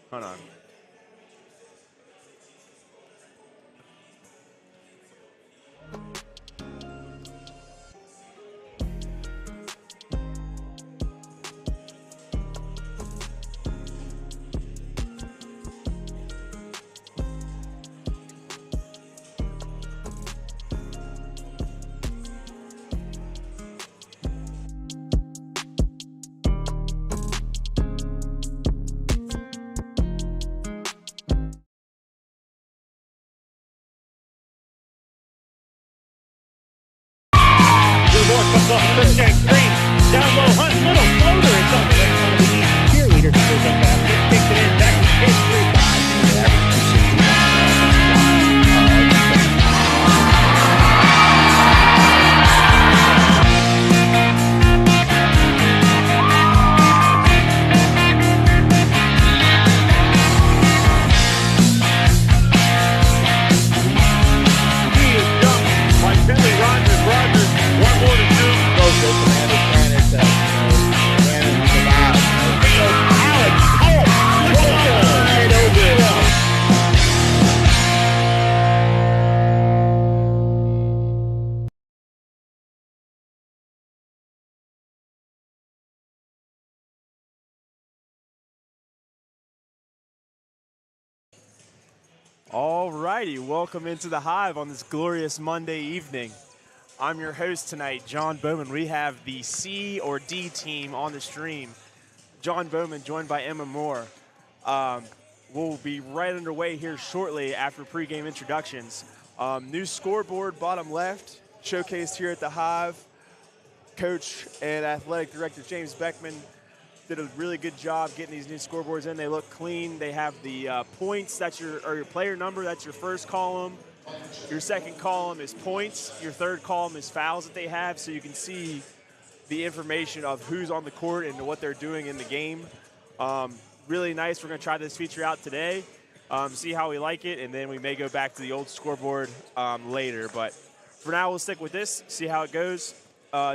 Hold on. Comes off the first screen. Down low, Hunt, little floater. It's on the way. One of the cheerleaders goes up basket. Kicks it in. Back to Kate 'All righty, welcome into the Hive on this glorious Monday evening. I'm your host tonight, John Bowman. We have the C or D team on the stream. John Bowman joined by Emma Moore. We'll be right underway here shortly after pregame introductions. New scoreboard, bottom left, showcased here at the Hive. Coach and athletic director James Beckman did a really good job getting these new scoreboards in. They look clean. They have the points, that's your player number, that's your first column. Your second column is points. Your third column is fouls that they have, so you can see the information of who's on the court and what they're doing in the game. Really nice. We're going to try this feature out today, see how we like it, and then we may go back to the old scoreboard later. But for now, we'll stick with this, see how it goes.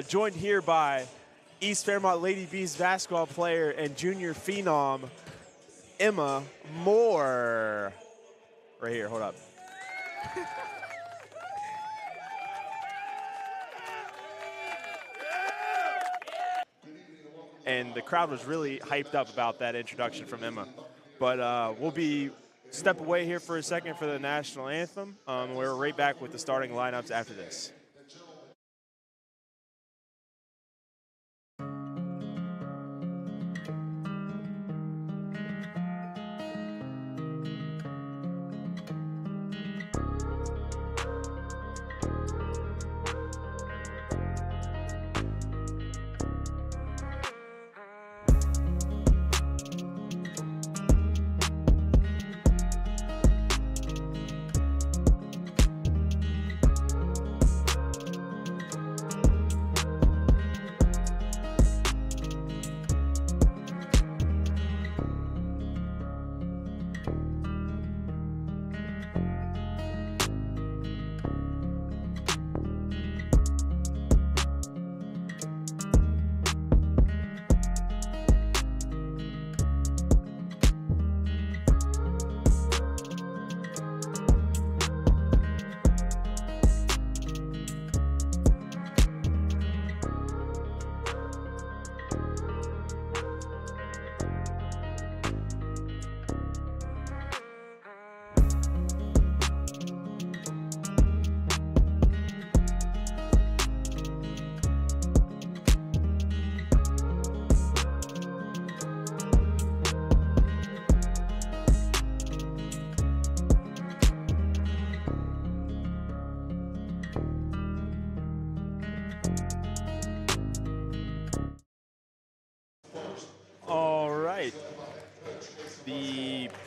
Joined here by East Fairmont Lady Bees basketball player and junior phenom, Emma Moore. Right here, hold up. And the crowd was really hyped up about that introduction from Emma. But we'll step away here for a second for the national anthem. We're right back with the starting lineups after this.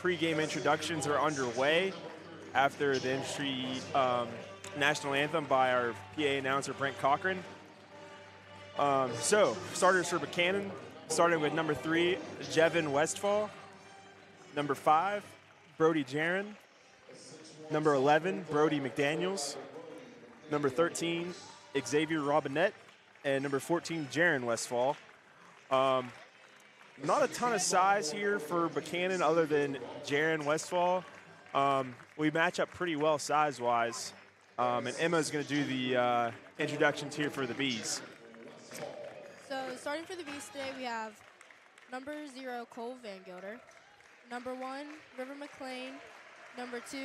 Pre-game introductions are underway after the industry national anthem by our PA announcer, Brent Cochran. So, starters for Buckhannon, starting with number 3, Jevin Westfall. Number 5, Brody Jaron. Number 11, Brody McDaniels. Number 13, Xavier Robinette. And number 14, Jaron Westfall. not a ton of size here for Buckhannon other than Jaron Westfall. We match up pretty well size-wise. And Emma's going to do the introductions here for the Bees. So starting for the Bees today, we have number 0, Cole Van Gilder. Number 1, River McLean. Number 2,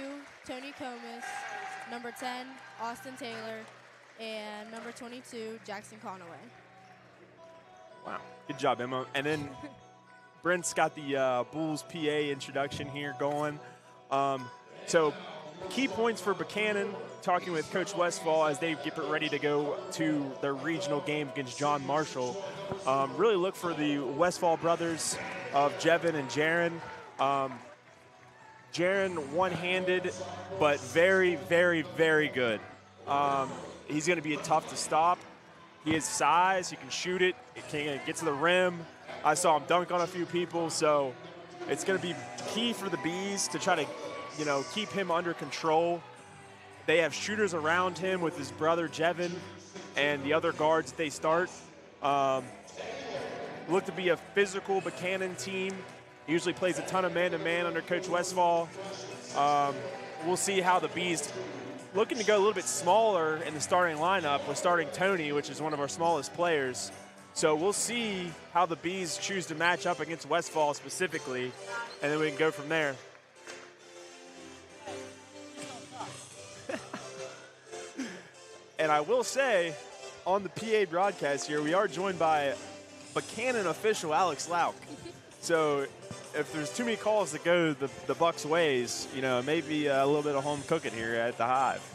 Tony Comas. Number 10, Austin Taylor. And number 22, Jackson Conaway. Wow, good job, Emma. And then Brent's got the Bulls PA introduction here going. So key points for Buckhannon, talking with Coach Westfall as they get ready to go to their regional game against John Marshall. Really look for the Westfall brothers of Jevin and Jaron. Jaron one-handed, but very, very, very good. He's going to be tough to stop. He has size. He can shoot it. It can get to the rim. I saw him dunk on a few people, so it's going to be key for the Bees to try to, keep him under control. They have shooters around him with his brother Jevin and the other guards that they start. Look to be a physical Buckhannon team. He usually plays a ton of man-to-man under Coach Westfall. We'll see how the Bees looking to go a little bit smaller in the starting lineup with starting Tony, which is one of our smallest players. So we'll see how the Bees choose to match up against Westfall specifically, and then we can go from there. And I will say, on the PA broadcast here, we are joined by Buckhannon official Alex Lauk. So if there's too many calls that go the Bucks' ways, maybe a little bit of home cooking here at the Hive.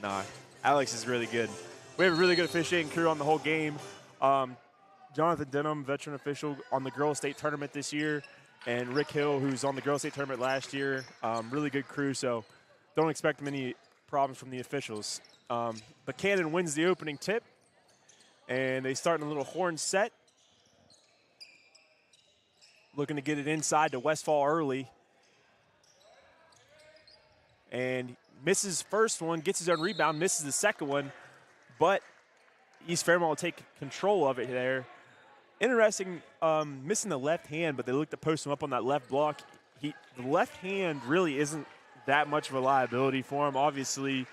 Nah, Alex is really good. We have a really good officiating crew on the whole game. Jonathan Denham, veteran official on the Girls State Tournament this year, and Rick Hill, who's on the Girls State Tournament last year. Really good crew, so don't expect many problems from the officials. Buckhannon wins the opening tip, and they start in a little horn set. Looking to get it inside to Westfall early. And misses first one, gets his own rebound, misses the second one, but East Fairmont will take control of it there. Interesting, missing the left hand, but they look to post him up on that left block. The left hand really isn't that much of a liability for him. Obviously,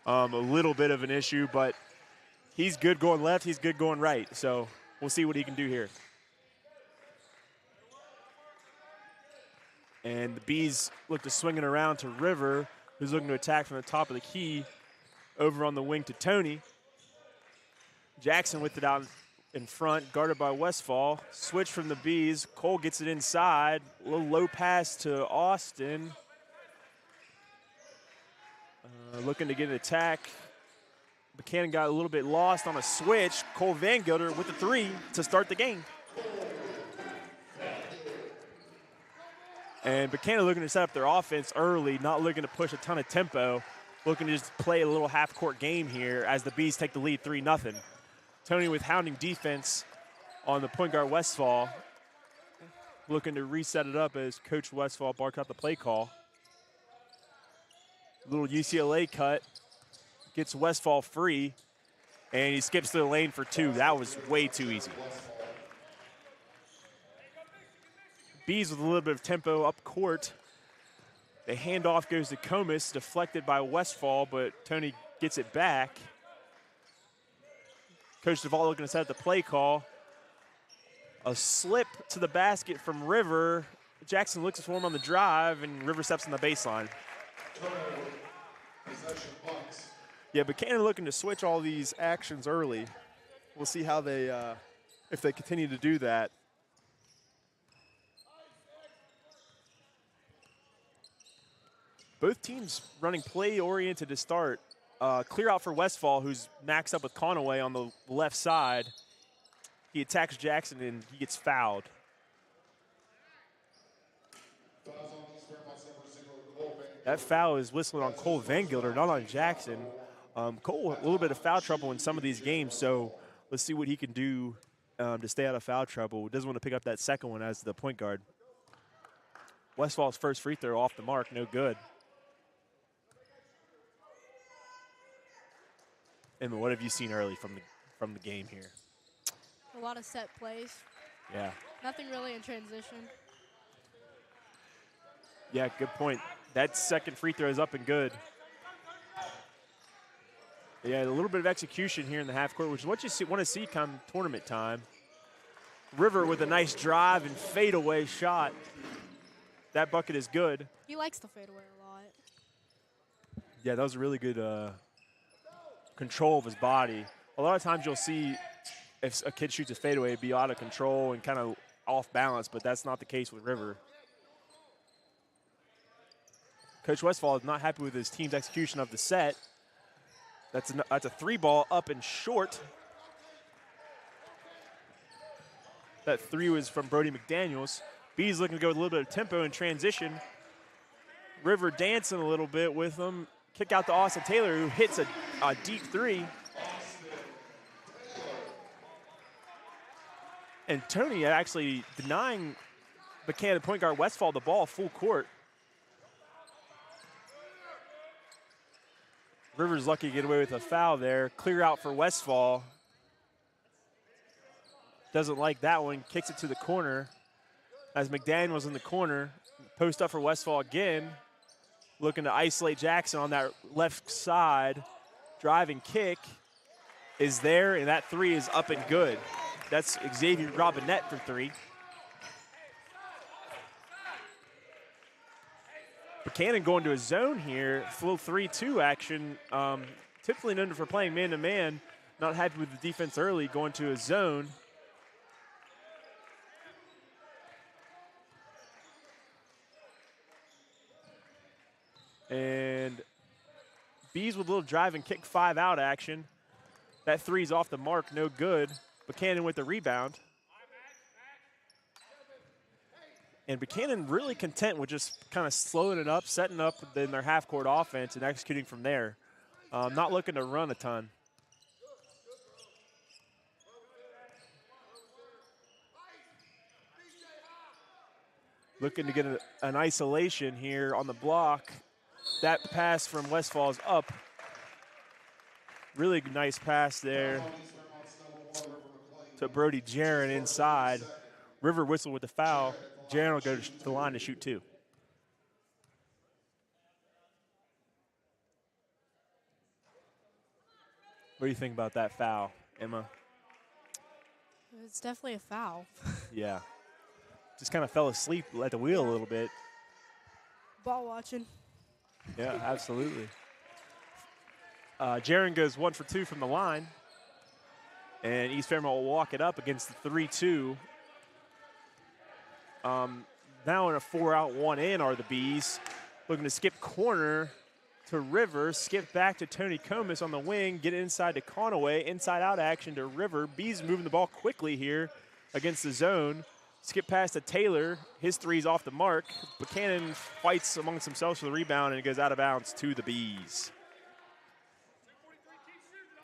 a little bit of an issue, but he's good going left, he's good going right. So we'll see what he can do here. And the Bees look to swing it around to River, who's looking to attack from the top of the key. Over on the wing to Tony. Jackson with it out in front, guarded by Westfall. Switch from the Bees. Cole gets it inside. A little low pass to Austin. Looking to get an attack. Buckhannon got a little bit lost on a switch. Cole Van Gilder with the 3 to start the game. And Buckhannon looking to set up their offense early, not looking to push a ton of tempo, looking to just play a little half-court game here as the Bees take the lead 3-0. Tony with hounding defense on the point guard Westfall, looking to reset it up as Coach Westfall barked out the play call. Little UCLA cut, gets Westfall free, and he skips to the lane for 2. That was way too easy. Bees with a little bit of tempo up court. The handoff goes to Comas, deflected by Westfall, but Tony gets it back. Coach Duvall looking to set up the play call. A slip to the basket from River. Jackson looks for him on the drive, and River steps on the baseline. Yeah, Buckhannon looking to switch all these actions early. We'll see how they, if they continue to do that. Both teams running play-oriented to start. Clear out for Westfall, who's maxed up with Conaway on the left side. He attacks Jackson, and he gets fouled. That foul is whistling on Cole Van Gilder, not on Jackson. Cole, a little bit of foul trouble in some of these games, so let's see what he can do to stay out of foul trouble. Doesn't want to pick up that second one as the point guard. Westfall's first free throw off the mark, no good. Emma, what have you seen early from the game here? A lot of set plays. Yeah. Nothing really in transition. Yeah, good point. That second free throw is up and good. Yeah, a little bit of execution here in the half court, which is what you want to see come tournament time. River with a nice drive and fadeaway shot. That bucket is good. He likes to fade away a lot. Yeah, that was a really good control of his body. A lot of times you'll see if a kid shoots a fadeaway, it'd be out of control and kind of off balance, but that's not the case with River. Coach Westfall is not happy with his team's execution of the set. That's a 3-ball up and short. That 3 was from Brody McDaniels. B's looking to go with a little bit of tempo in transition. River dancing a little bit with them. Kick out to Austin Taylor, who hits a deep 3. And Tony actually denying Buckhannon point guard Westfall the ball full court. Rivers lucky to get away with a foul there. Clear out for Westfall. Doesn't like that one. Kicks it to the corner. As McDaniels in the corner. Post up for Westfall again. Looking to isolate Jackson on that left side. Driving kick is there, and that 3 is up and good. That's Xavier Robinette for 3. Buckhannon going to a zone here, full 3-2 action. Typically known for playing man-to-man. Not happy with the defense early, going to a zone. And Bees with a little drive and kick 5 out action. That 3's off the mark, no good. Buckhannon with the rebound. And Buckhannon really content with just kind of slowing it up, setting up in their half-court offense and executing from there. Not looking to run a ton. Looking to get an isolation here on the block. That pass from Westfall is up. Really nice pass there to Brody Jaron inside. River whistle with the foul. Jaron will go to the line to shoot 2. What do you think about that foul, Emma? It's definitely a foul. Yeah. Just kind of fell asleep at the wheel a little bit. Ball watching. Yeah, absolutely. Jaron goes 1 for 2 from the line. And East Fairmont will walk it up against the 3-2. Now in a 4-out, 1-in are the Bees. Looking to skip corner to River, skip back to Tony Comas on the wing, get inside to Conaway, inside-out action to River. Bees moving the ball quickly here against the zone. Skip pass to Taylor. His 3's off the mark. Buckhannon fights amongst themselves for the rebound, and it goes out of bounds to the Bees.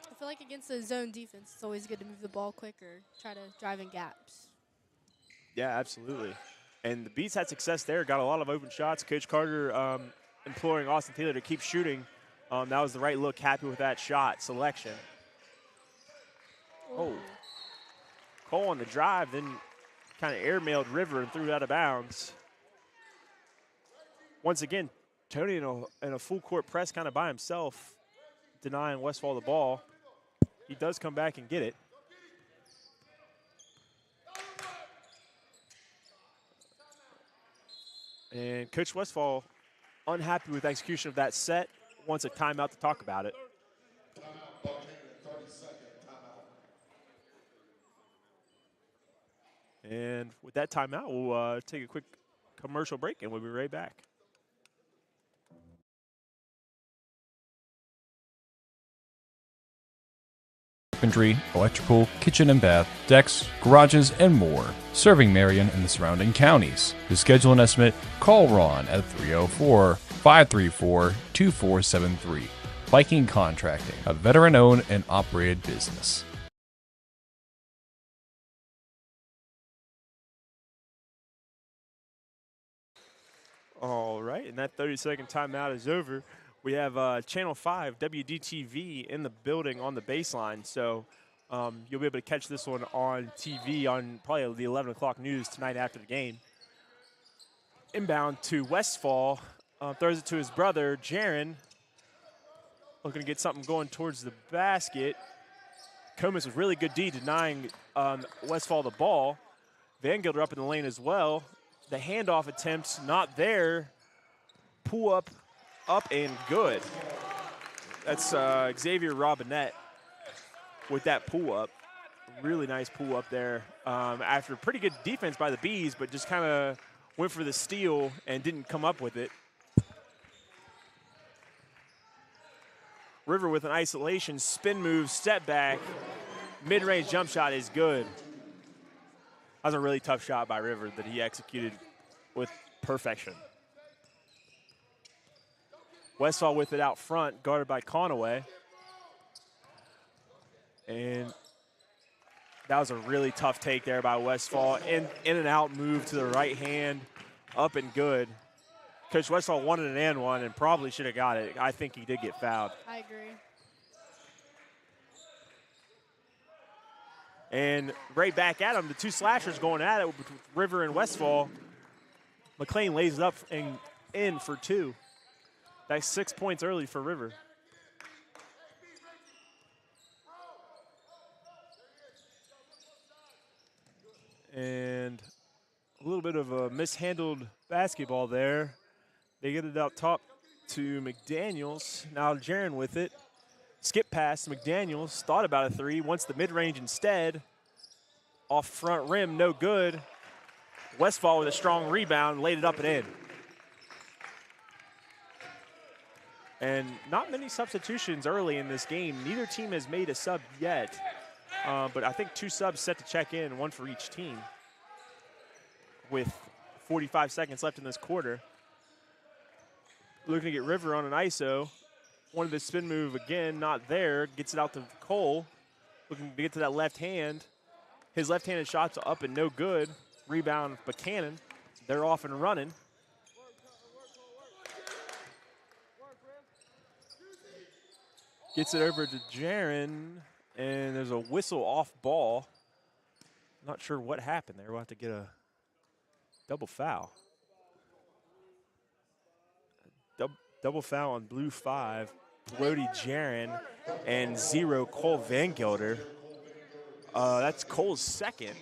I feel like against the zone defense, it's always good to move the ball quicker, try to drive in gaps. Yeah, absolutely. And the Bees had success there, got a lot of open shots. Coach Carter imploring Austin Taylor to keep shooting. That was the right look, happy with that shot selection. Ooh. Oh. Cole on the drive, then kind of airmailed River and threw it out of bounds. Once again, Tony in a full court press kind of by himself, denying Westfall the ball. He does come back and get it. And Coach Westfall, unhappy with execution of that set, wants a timeout to talk about it. And with that timeout, we'll take a quick commercial break, and we'll be right back. Carpentry, electrical, kitchen and bath, decks, garages, and more, serving Marion and the surrounding counties. To schedule an estimate, call Ron at 304-534-2473. Viking Contracting, a veteran-owned and operated business. All right, and that 30-second timeout is over. We have Channel 5 WDTV in the building on the baseline, so You'll be able to catch this one on TV on probably the 11 o'clock news tonight after the game. Inbound to Westfall. Throws it to his brother, Jaron. Looking to get something going towards the basket. Comus with really good D, denying Westfall the ball. Van Gilder up in the lane as well. The handoff attempt not there. Pull up and good. That's Xavier Robinette with that pull up. Really nice pull up there. After pretty good defense by the Bees, but just kind of went for the steal and didn't come up with it. River with an isolation, spin move, step back, mid-range jump shot is good. That was a really tough shot by River that he executed with perfection. Westfall with it out front, guarded by Conaway. And that was a really tough take there by Westfall. In and out move to the right hand, up and good. Coach Westfall wanted an and one and probably should have got it. I think he did get fouled. I agree. And right back at him, the two slashers going at it with River and Westfall. McLean lays it up and in for two. That's 6 points early for River. And a little bit of a mishandled basketball there. They get it out top to McDaniels. Now Jaron with it. Skip pass, McDaniels thought about a three, wants the mid-range instead. Off front rim, no good. Westfall with a strong rebound, laid it up and in. And not many substitutions early in this game. Neither team has made a sub yet, but I think two subs set to check in, one for each team, with 45 seconds left in this quarter. Looking to get River on an ISO. One of the spin move again, not there. Gets it out to Cole. Looking to get to that left hand. His left-handed shot's up and no good. Rebound Buckhannon. They're off and running. Gets it over to Jaron, and there's a whistle off ball. Not sure what happened there. We'll have to get a double foul. Double foul on blue 5. Brody Jaron and 0 Cole Van Gelder. That's Cole's second.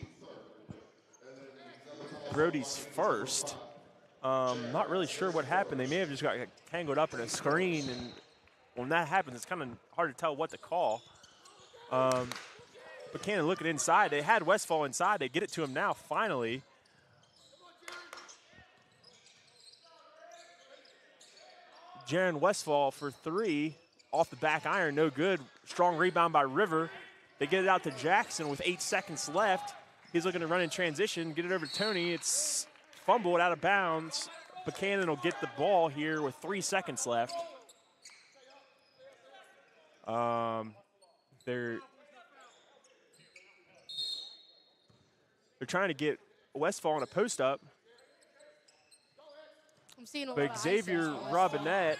Brody's first. Not really sure what happened. They may have just got tangled up in a screen, and when that happens, it's kind of hard to tell what to call. Buckhannon looking inside. They had Westfall inside. They get it to him now, finally. Jaron Westfall for three. Off the back iron, no good. Strong rebound by River. They get it out to Jackson with 8 seconds left. He's looking to run in transition, get it over to Tony. It's fumbled out of bounds. Buckhannon will get the ball here with 3 seconds left. They're trying to get Westfall on a post up. I'm seeing a lot But of Xavier ISOs from Robinette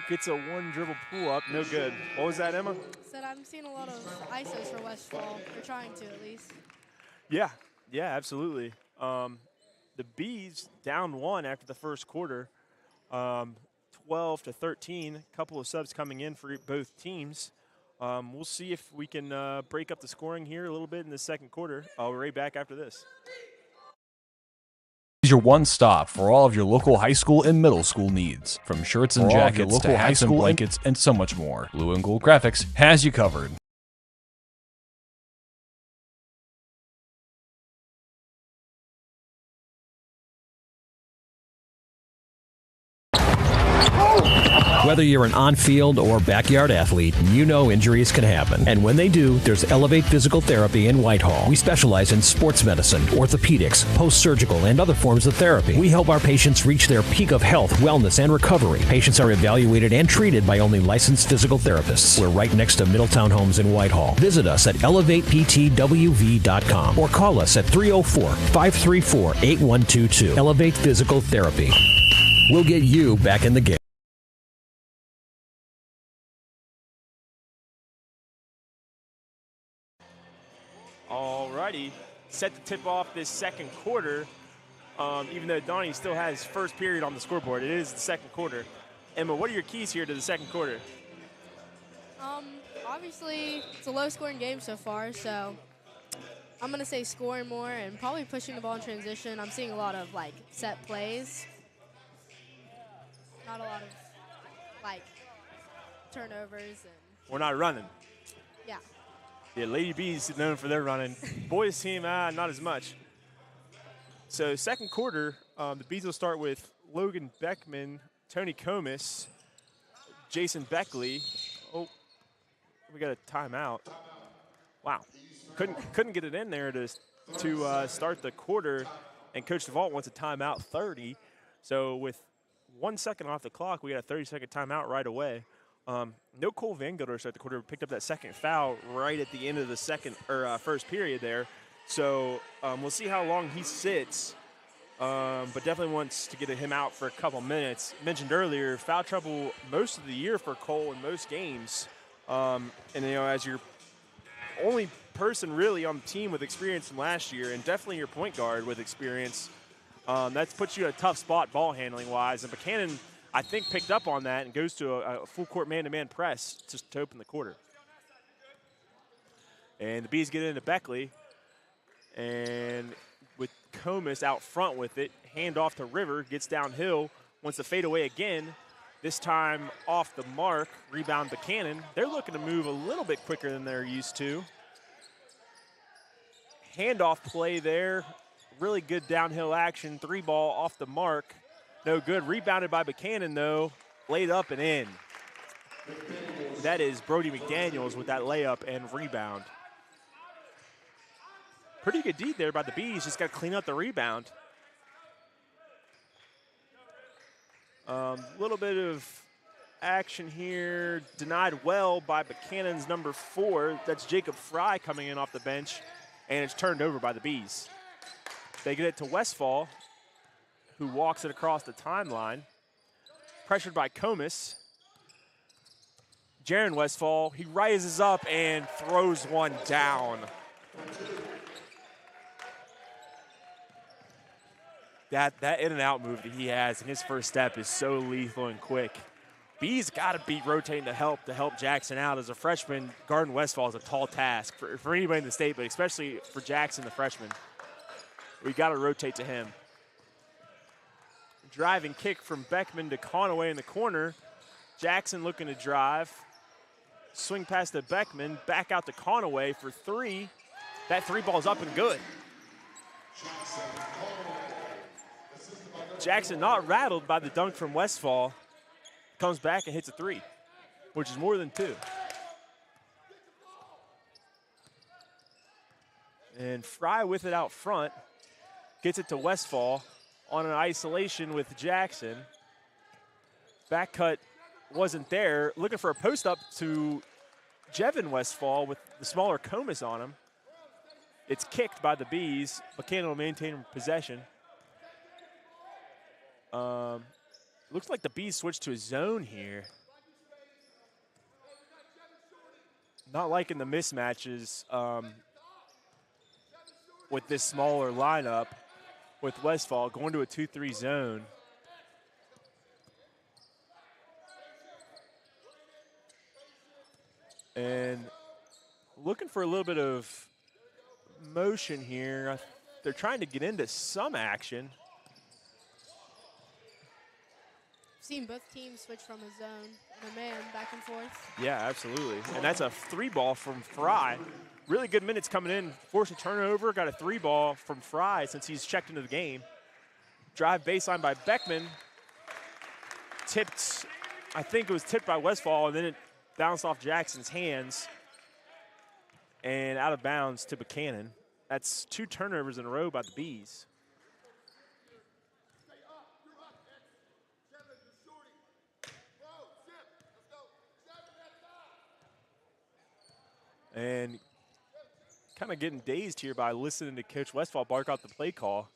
gets a one dribble pull up, no good. What was that, Emma? Said I'm seeing a lot of ISOs for Westfall. They're trying to, at least. Yeah, absolutely. The Bees down one after the first quarter, 12-13. A couple of subs coming in for both teams. We'll see if we can break up the scoring here a little bit in the second quarter. I'll be right back after this. Is your one stop for all of your local high school and middle school needs. From shirts and jackets to hats and blankets and so much more. Blue and Gold Graphics has you covered. Whether you're an on-field or backyard athlete, you know injuries can happen. And when they do, there's Elevate Physical Therapy in Whitehall. We specialize in sports medicine, orthopedics, post-surgical, and other forms of therapy. We help our patients reach their peak of health, wellness, and recovery. Patients are evaluated and treated by only licensed physical therapists. We're right next to Middletown Homes in Whitehall. Visit us at elevateptwv.com or call us at 304-534-8122. Elevate Physical Therapy. We'll get you back in the game. righty, set to tip off this second quarter. Even though Donnie still has first period on the scoreboard, it is the second quarter. Emma, what are your keys here to the second quarter? Obviously, it's a low-scoring game so far, so I'm going to say scoring more and probably pushing the ball in transition. I'm seeing a lot of, like, set plays. Not a lot of, like, turnovers. And We're not running. yeah. Yeah, Lady Bees is known for their running. Boys team, not as much. So second quarter, the Bees will start with Logan Beckman, Tony Comis, Jason Beckley. Oh, we got a timeout. Wow, couldn't get it in there to start the quarter, and Coach DeVault wants a timeout 30. So with 1 second off the clock, we got a 30-second timeout right away. No Cole Van Gilder to start the quarter. Picked up that second foul right at the end of the first period there. So we'll see how long he sits, but definitely wants to get him out for a couple minutes. Mentioned earlier, foul trouble most of the year for Cole in most games. And, as your only person really on the team with experience from last year, and definitely your point guard with experience, that puts you in a tough spot ball handling wise. And Buckhannon, I think, picked up on that and goes to a full court man-to-man press just to open the quarter. And the Bees get into Beckley. And with Comis out front with it, hand off to River, gets downhill, wants to fade away again. This time off the mark, rebound Buckhannon. They're looking to move a little bit quicker than they're used to. Handoff play there, really good downhill action, 3-ball off the mark. No good, rebounded by Buckhannon though, laid up and in. That is Brody McDaniels with that layup and rebound. Pretty good deed there by the Bees, just got to clean up the rebound. A little bit of action here, denied well by Buckhannon's number 4. That's Jacob Fry coming in off the bench, and it's turned over by the Bees. They get it to Westfall, who walks it across the timeline. Pressured by Comis. Jaron Westfall, he rises up and throws one down. That in and out move that he has in his first step is so lethal and quick. Bees got to be rotating to help Jackson out. As a freshman, guarding Westfall is a tall task for anybody in the state, but especially for Jackson, the freshman. We got to rotate to him. Driving kick from Beckman to Conaway in the corner. Jackson looking to drive. Swing pass to Beckman, back out to Conaway for 3. That 3-ball's up and good. Jackson not rattled by the dunk from Westfall. Comes back and hits a 3, which is more than 2. And Fry with it out front. Gets it to Westfall on an isolation with Jackson. Back cut wasn't there. Looking for a post up to Jevin Westfall with the smaller Comis on him. It's kicked by the Bees. Buckhannon will maintain possession. Looks like the Bees switched to a zone here. Not liking the mismatches with this smaller lineup with Westfall going to a 2-3 zone. And looking for a little bit of motion here. They're trying to get into some action. Seen both teams switch from a zone and a man back and forth. Yeah, absolutely. And that's a 3-ball from Fry. Really good minutes coming in. Forced a turnover, got a 3-ball from Fry since he's checked into the game. Drive baseline by Beckman. Tipped, I think it was tipped by Westfall, and then it bounced off Jackson's hands and out of bounds to Buckhannon. That's 2 turnovers in a row by the Bees. And kind of getting dazed here by listening to Coach Westfall bark out the play call.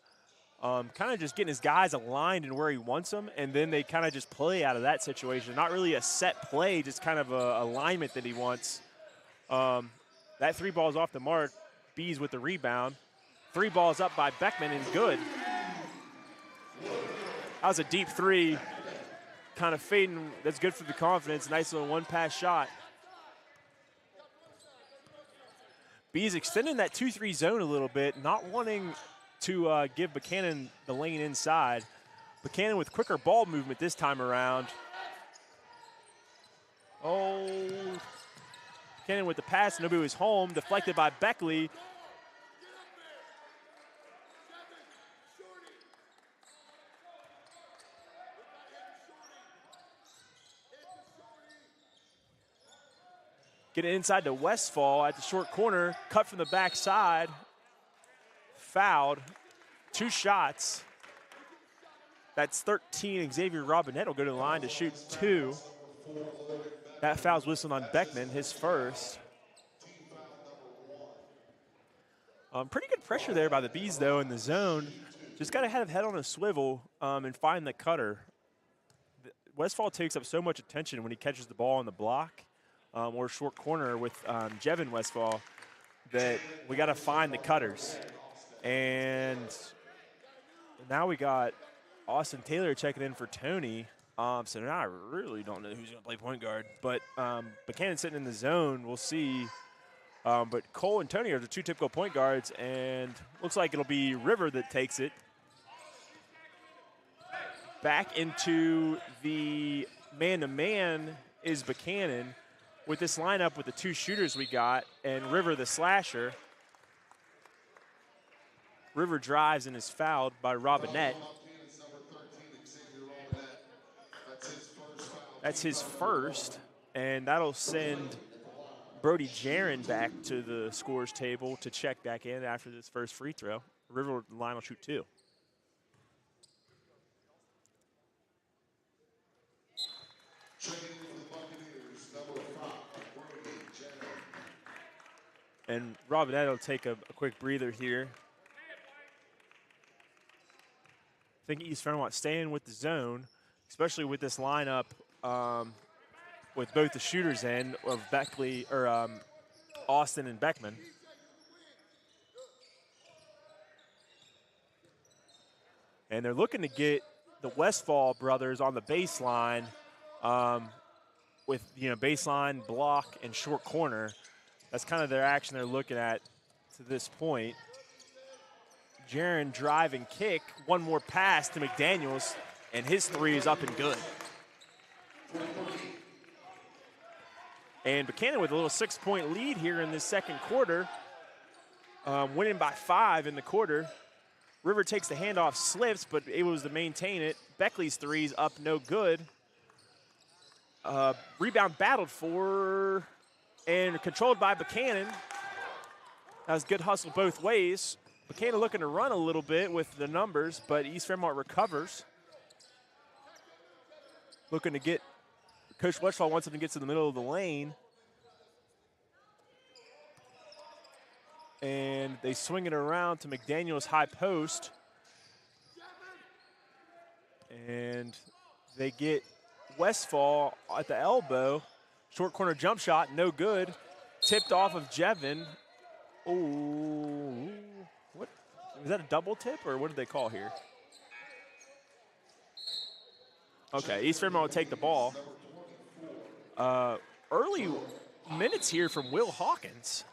Kind of just getting his guys aligned and where he wants them, and then they kind of just play out of that situation. Not really a set play, just kind of a alignment that he wants. That 3-ball is off the mark. Bees with the rebound. 3 balls up by Beckman and good. That was a deep 3, kind of fading. That's good for the confidence. Nice little one-pass shot. Bees extending that 2-3 zone a little bit, not wanting to give Buckhannon the lane inside. Buckhannon with quicker ball movement this time around. Oh, Buckhannon with the pass, nobody was home, deflected by Beckley. Get it inside to Westfall at the short corner, cut from the backside, fouled, 2 shots. That's 13. Xavier Robinette will go to the line to shoot 2. That foul's whistled on Beckman, his first. Pretty good pressure there by the Bees, though, in the zone. Just got to have head on a swivel and find the cutter. Westfall takes up so much attention when he catches the ball on the block or short corner with Jevin Westfall that we got to find the cutters. And now we got Austin Taylor checking in for Tony. So now I really don't know who's going to play point guard. But Buckhannon sitting in the zone, we'll see. But Cole and Tony are the 2 typical point guards, and looks like it'll be River that takes it. Back into the man-to-man is Buckhannon with this lineup with the 2 shooters we got, and River the slasher. River drives and is fouled by Robinette. That's his first, and that'll send Brody Jaron back to the scores table to check back in after this first free throw. River line will shoot 2. And Robinette will take a quick breather here. I think East Fairmont staying with the zone, especially with this lineup with both the shooters in of Beckley or Austin and Beckman. And they're looking to get the Westfall brothers on the baseline with baseline, block, and short corner. That's kind of their action they're looking at to this point. Jaron drive and kick, one more pass to McDaniels, and his 3 is up and good. And Buckhannon with a little 6-point lead here in this second quarter, winning by 5 in the quarter. River takes the handoff, slips, but able to maintain it. Beckley's 3's up, no good. Rebound battled for and controlled by Buckhannon. That was good hustle both ways. Buckhannon looking to run a little bit with the numbers, but East Fairmont recovers. Looking to get, Coach Westfall wants him to get to the middle of the lane. And they swing it around to McDaniel's high post. And they get Westfall at the elbow. Short corner jump shot, no good. Tipped off of Jevin. Oh, what? Was that a double tip or what did they call here? Okay, East Fairmont will take the ball. Early minutes here from Will Hawkins.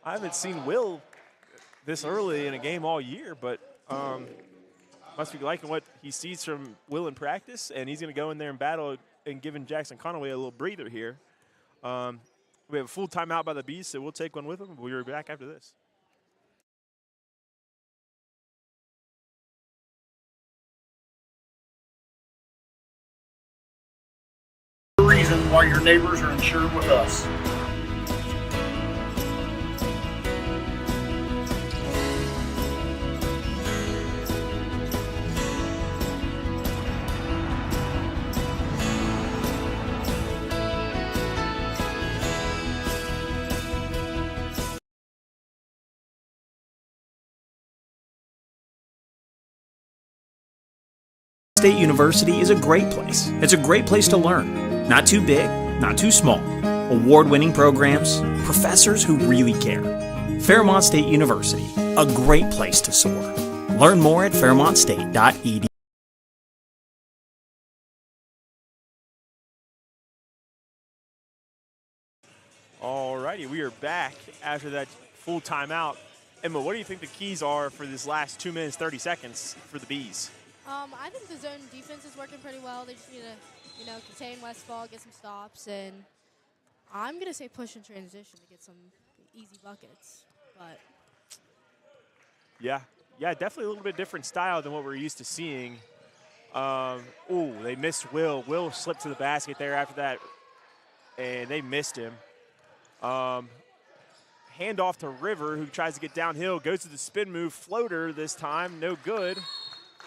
I haven't seen Will this early in a game all year, but must be liking what he sees from Will in practice, and he's going to go in there and battle and giving Jackson Conaway a little breather here. We have a full timeout by the Bees, so we'll take one with them. We'll be back after this. The reason why your neighbors are insured with us. State University is a great place. It's a great place to learn. Not too big, not too small. Award-winning programs, professors who really care. Fairmont State University, a great place to soar. Learn more at fairmontstate.edu. All righty, we are back after that full timeout. Emma, what do you think the keys are for this last 2 minutes, 30 seconds for the Bees? I think the zone defense is working pretty well. They just need to, contain Westfall, get some stops, and I'm going to say push and transition to get some easy buckets. But Yeah, definitely a little bit different style than what we're used to seeing. They missed Will. Will slipped to the basket there after that, and they missed him. Handoff to River, who tries to get downhill, goes to the spin move, floater this time, no good.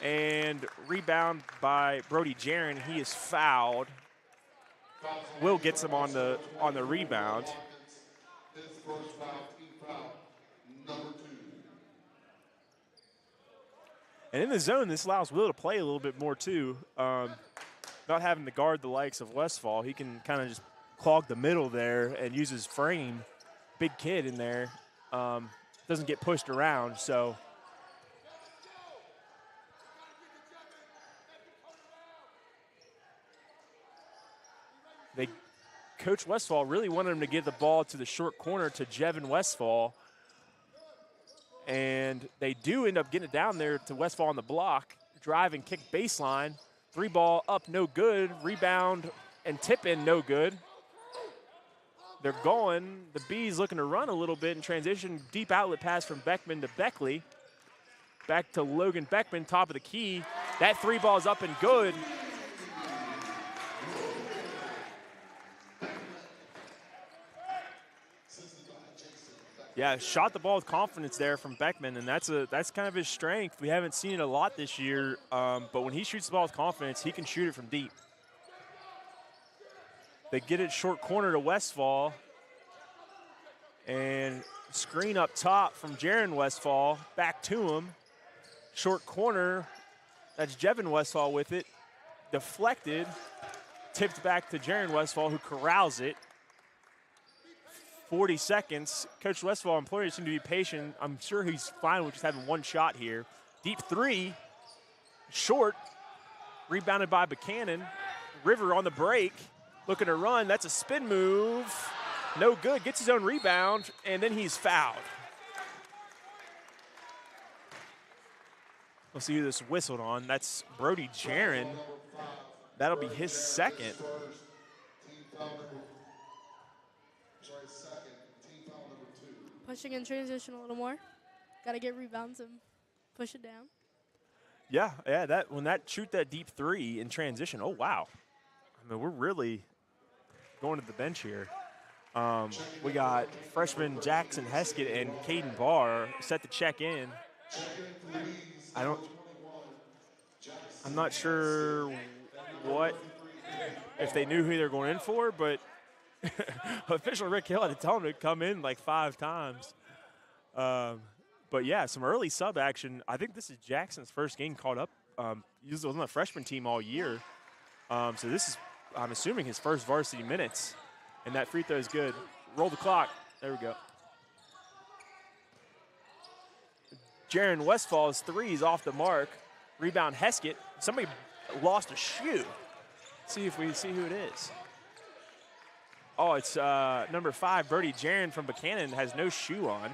And rebound by Brody Jaron. He is fouled. Will gets him on the rebound. And in the zone, this allows Will to play a little bit more too. Not having to guard the likes of Westfall, he can kind of just clog the middle there and use his frame. Big kid in there, doesn't get pushed around, so. Coach Westfall really wanted him to get the ball to the short corner to Jevin Westfall. And they do end up getting it down there to Westfall on the block. Drive and kick baseline. 3-ball up, no good. Rebound and tip in, no good. They're going. The Bees looking to run a little bit in transition. Deep outlet pass from Beckman to Beckley. Back to Logan Beckman, top of the key. That 3-ball is up and good. Yeah, shot the ball with confidence there from Beckman, and that's kind of his strength. We haven't seen it a lot this year, but when he shoots the ball with confidence, he can shoot it from deep. They get it short corner to Westfall, and screen up top from Jaron Westfall, back to him. Short corner, that's Jevin Westfall with it. Deflected, tipped back to Jaron Westfall, who corrals it. 40 seconds. Coach Westfall employers seem to be patient. I'm sure he's fine with just having one shot here. Deep three, short, rebounded by Buckhannon. River on the break, looking to run. That's a spin move. No good, gets his own rebound, and then he's fouled. We'll see who this whistled on. That's Brody Jaron. That'll be his second. pushing in transition a little more. Got to get rebounds and push it down. Yeah, when that shoot that deep three in transition, oh, wow. I mean, we're really going to the bench here. We got freshman Jackson Heskett and Caden Barr set to check in. I'm not sure if they knew who they were going in for, but official Rick Hill had to tell them to come in like 5 times. But yeah, some early sub action. I think this is Jackson's first game called up. He was on the freshman team all year. So this is, I'm assuming, his first varsity minutes. And that free throw is good. Roll the clock. There we go. Jaron Westfall's three is off the mark. Rebound Heskett. Somebody lost a shoe. Let's see if we see who it is. Oh, it's number 5, Brody Jaron from Buckhannon, has no shoe on.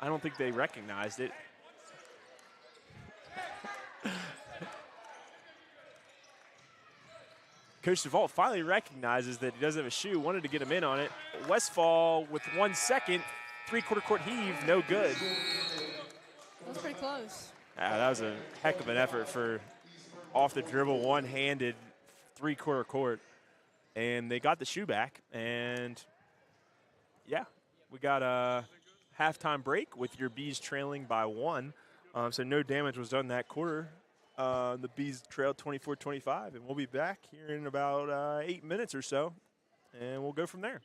I don't think they recognized it. Coach DeVault finally recognizes that he doesn't have a shoe, wanted to get him in on it. Westfall with 1 second, 3/4 court heave, no good. That was pretty close. That was a heck of an effort for off the dribble, one-handed 3/4 court. And they got the shoe back. And, yeah, we got a halftime break with your Bees trailing by 1. So no damage was done that quarter. The Bees trailed 24-25, and we'll be back here in about 8 minutes or so, and we'll go from there.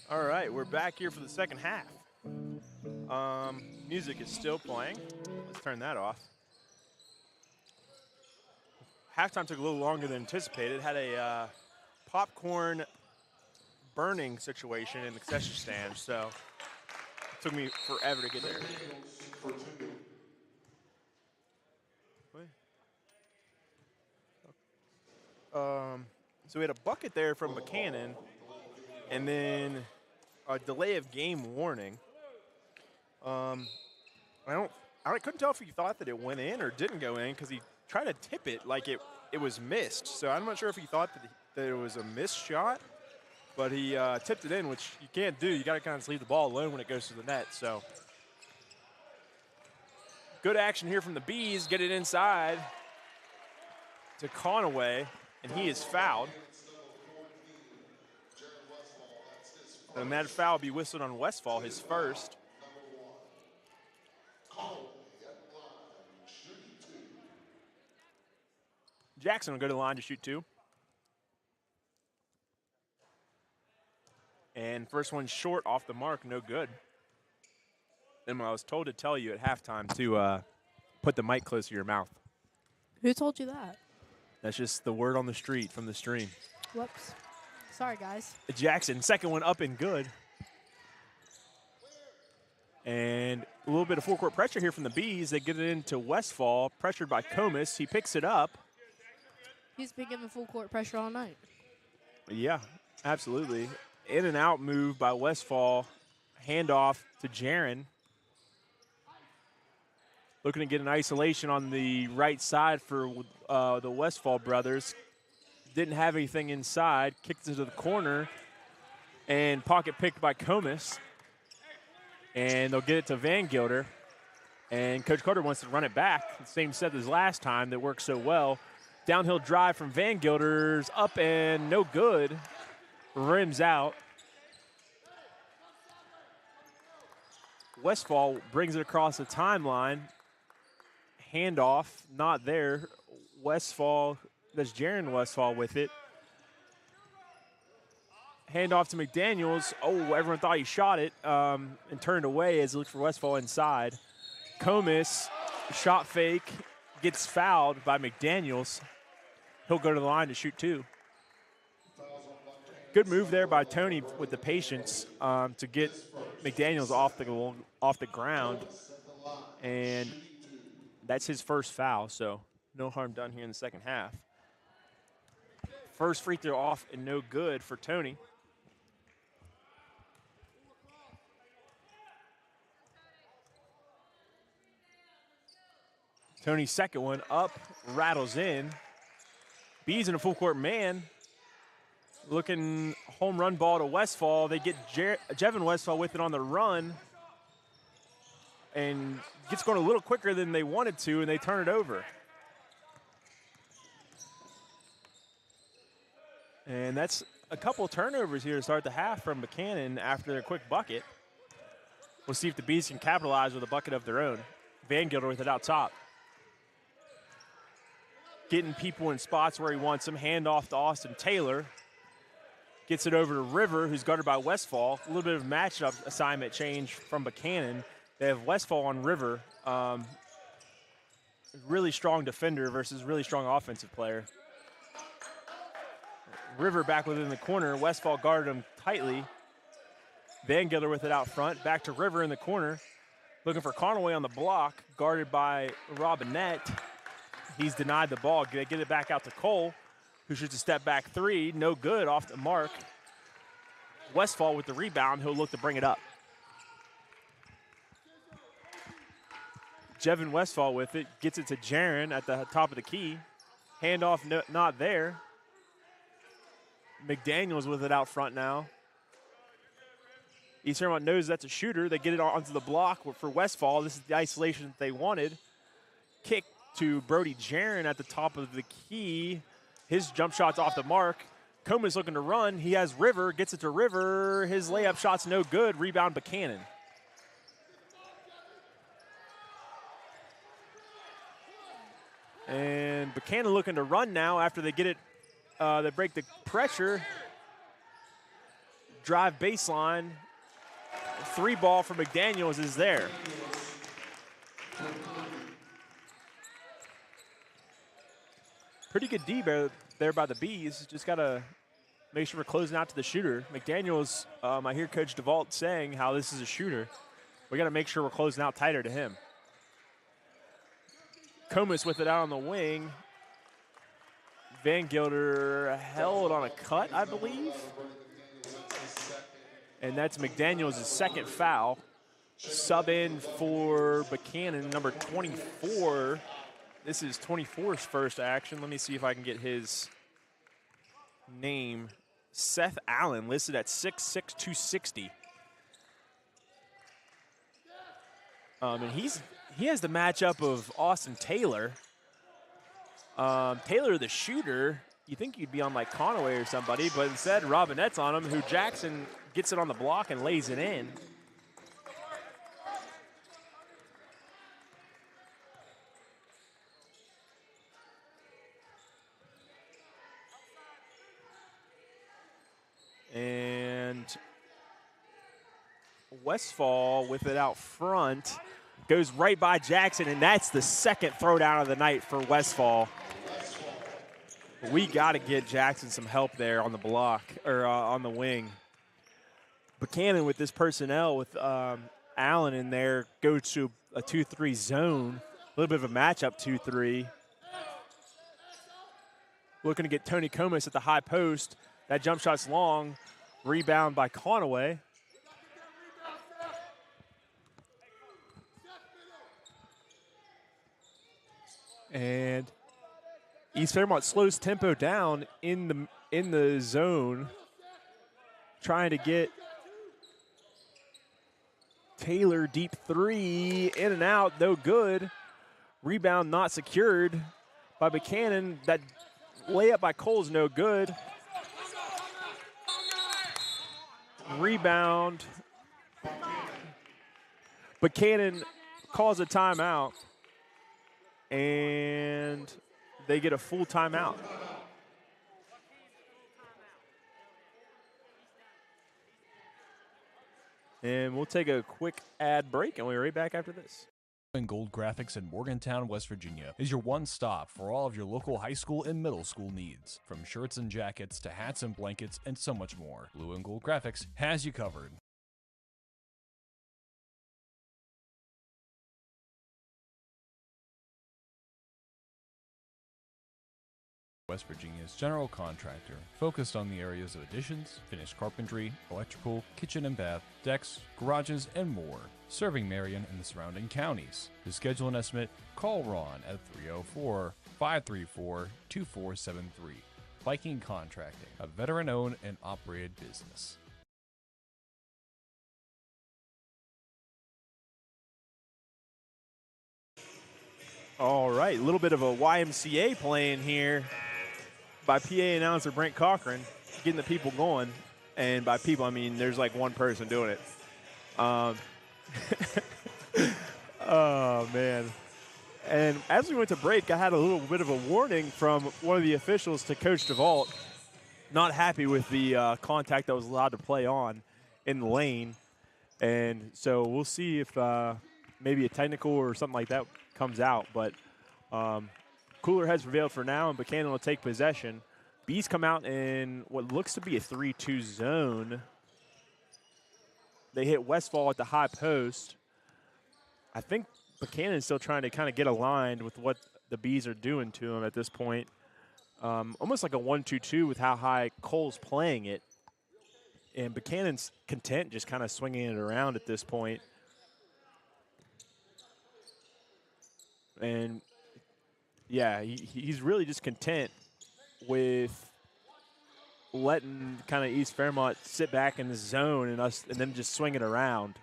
All right, we're back here for the second half. Music is still playing. Let's turn that off. Halftime took a little longer than anticipated. Had a popcorn burning situation in the concession stand, so it took me forever to get there. So we had a bucket there from Buckhannon, and then a delay of game warning. I couldn't tell if he thought that it went in or didn't go in because he tried to tip it like it was missed. So I'm not sure if he thought that it was a missed shot, but he tipped it in, which you can't do. You got to kind of leave the ball alone when it goes to the net. So good action here from the Bees. Get it inside to Conaway, and he is fouled. And that foul will be whistled on Westfall, his first. Jackson will go to the line to shoot 2. And first one short off the mark, no good. And I was told to tell you at halftime to put the mic close to your mouth. Who told you that? That's just the word on the street from the stream. Whoops. Sorry, guys. Jackson, second one up and good. And a little bit of full court pressure here from the Bees. They get it into Westfall, pressured by Comus. He picks it up. He's been given full court pressure all night. Yeah, absolutely. In and out move by Westfall. Handoff to Jaron. Looking to get an isolation on the right side for the Westfall brothers. Didn't have anything inside. Kicked it to the corner. And pocket picked by Comus. And they'll get it to Van Gilder. And Coach Carter wants to run it back. The same set as last time that worked so well. Downhill drive from Van Gilder's up and no good. Rims out. Westfall brings it across the timeline. Handoff, not there. Westfall, that's Jaron Westfall with it. Handoff to McDaniels. Oh, everyone thought he shot it and turned away as he looked for Westfall inside. Comus, shot fake, gets fouled by McDaniels. He'll go to the line to shoot 2. Good move there by Tony with the patience to get McDaniels off the ground. And that's his first foul, so no harm done here in the second half. First free throw off and no good for Tony. Tony's second one up, rattles in. Bees in a full court man. Looking home run ball to Westfall. They get Jevin Westfall with it on the run. And gets going a little quicker than they wanted to, and they turn it over. And that's a couple turnovers here to start the half from Buckhannon after their quick bucket. We'll see if the Bees can capitalize with a bucket of their own. Van Gilder with it out top. Getting people in spots where he wants them. Handoff to Austin Taylor. Gets it over to River, who's guarded by Westfall. A little bit of matchup assignment change from Buckhannon. They have Westfall on River. Really strong defender versus really strong offensive player. River back within the corner. Westfall guarded him tightly. Van Gilder with it out front. Back to River in the corner. Looking for Conaway on the block, guarded by Robinette. He's denied the ball. They get it back out to Cole, who shoots a step back 3. No good, off the mark. Westfall with the rebound. He'll look to bring it up. Jevin Westfall with it. Gets it to Jaron at the top of the key. Handoff not there. McDaniels with it out front now. East Fairmont knows that's a shooter. They get it onto the block for Westfall. This is the isolation that they wanted. Kick to Brody Jaron at the top of the key. His jump shot's off the mark. Coma's looking to run. He has River, gets it to River. His layup shot's no good. Rebound Buckhannon. And Buckhannon looking to run now after they get it. They break the pressure. drive baseline. 3 ball for McDaniels is there. Pretty good D there by the Bees. Just got to make sure we're closing out to the shooter. McDaniels, I hear Coach DeVault saying how this is a shooter. We got to make sure we're closing out tighter to him. Comus with it out on the wing. Van Gilder held on a cut, I believe. And that's McDaniels' second foul. Sub in for Buckhannon, number 24. This is 24's first action. Let me see if I can get his name. Seth Allen, listed at 6'6", 260. And he has the matchup of Austin Taylor. Taylor, the shooter, you think you'd be on like Conaway or somebody, but instead Robinette's on him, who Jackson gets it on the block and lays it in. And Westfall with it out front goes right by Jackson, and that's the second throwdown of the night for Westfall. We got to get Jackson some help there on the block, or on the wing. Buckhannon with this personnel with Allen in there go to a 2-3 zone. A little bit of a matchup 2-3. Looking to get Tony Comus at the high post. That jump shot's long. Rebound by Conaway. And East Fairmont slows tempo down in the zone, trying to get Taylor deep 3, in and out, no good. Rebound not secured by Buckhannon. That layup by Cole's no good. Rebound. Buckhannon calls a timeout, and they get a full timeout. And we'll take a quick ad break, and we'll be right back after this. And Gold Graphics in Morgantown, West Virginia is your one stop for all of your local high school and middle school needs. From shirts and jackets to hats and blankets and so much more, Blue and Gold Graphics has you covered. West Virginia's general contractor, focused on the areas of additions, finished carpentry, electrical, kitchen and bath, decks, garages, and more, serving Marion and the surrounding counties. To schedule an estimate, call Ron at 304-534-2473. Viking Contracting, a veteran-owned and operated business. All right, a little bit of a YMCA playing here by PA announcer Brent Cochran, getting the people going. And by people, I mean there's like one person doing it. Oh, man. And as we went to break, I had a little bit of a warning from one of the officials to Coach DeVault. Not happy with the contact that was allowed to play on in the lane. And so we'll see if maybe a technical or something like that comes out. But cooler heads prevailed for now, and Buckhannon will take possession. Bees come out in what looks to be a 3-2 zone. They hit Westfall at the high post. I think Buckhannon is still trying to kind of get aligned with what the Bees are doing to him at this point. Almost like a 1-2-2 with how high Cole's playing it. And Buckhannon's content just kind of swinging it around at this point. And, yeah, he's really just content with letting kind of East Fairmont sit back in the zone and then just swing it around.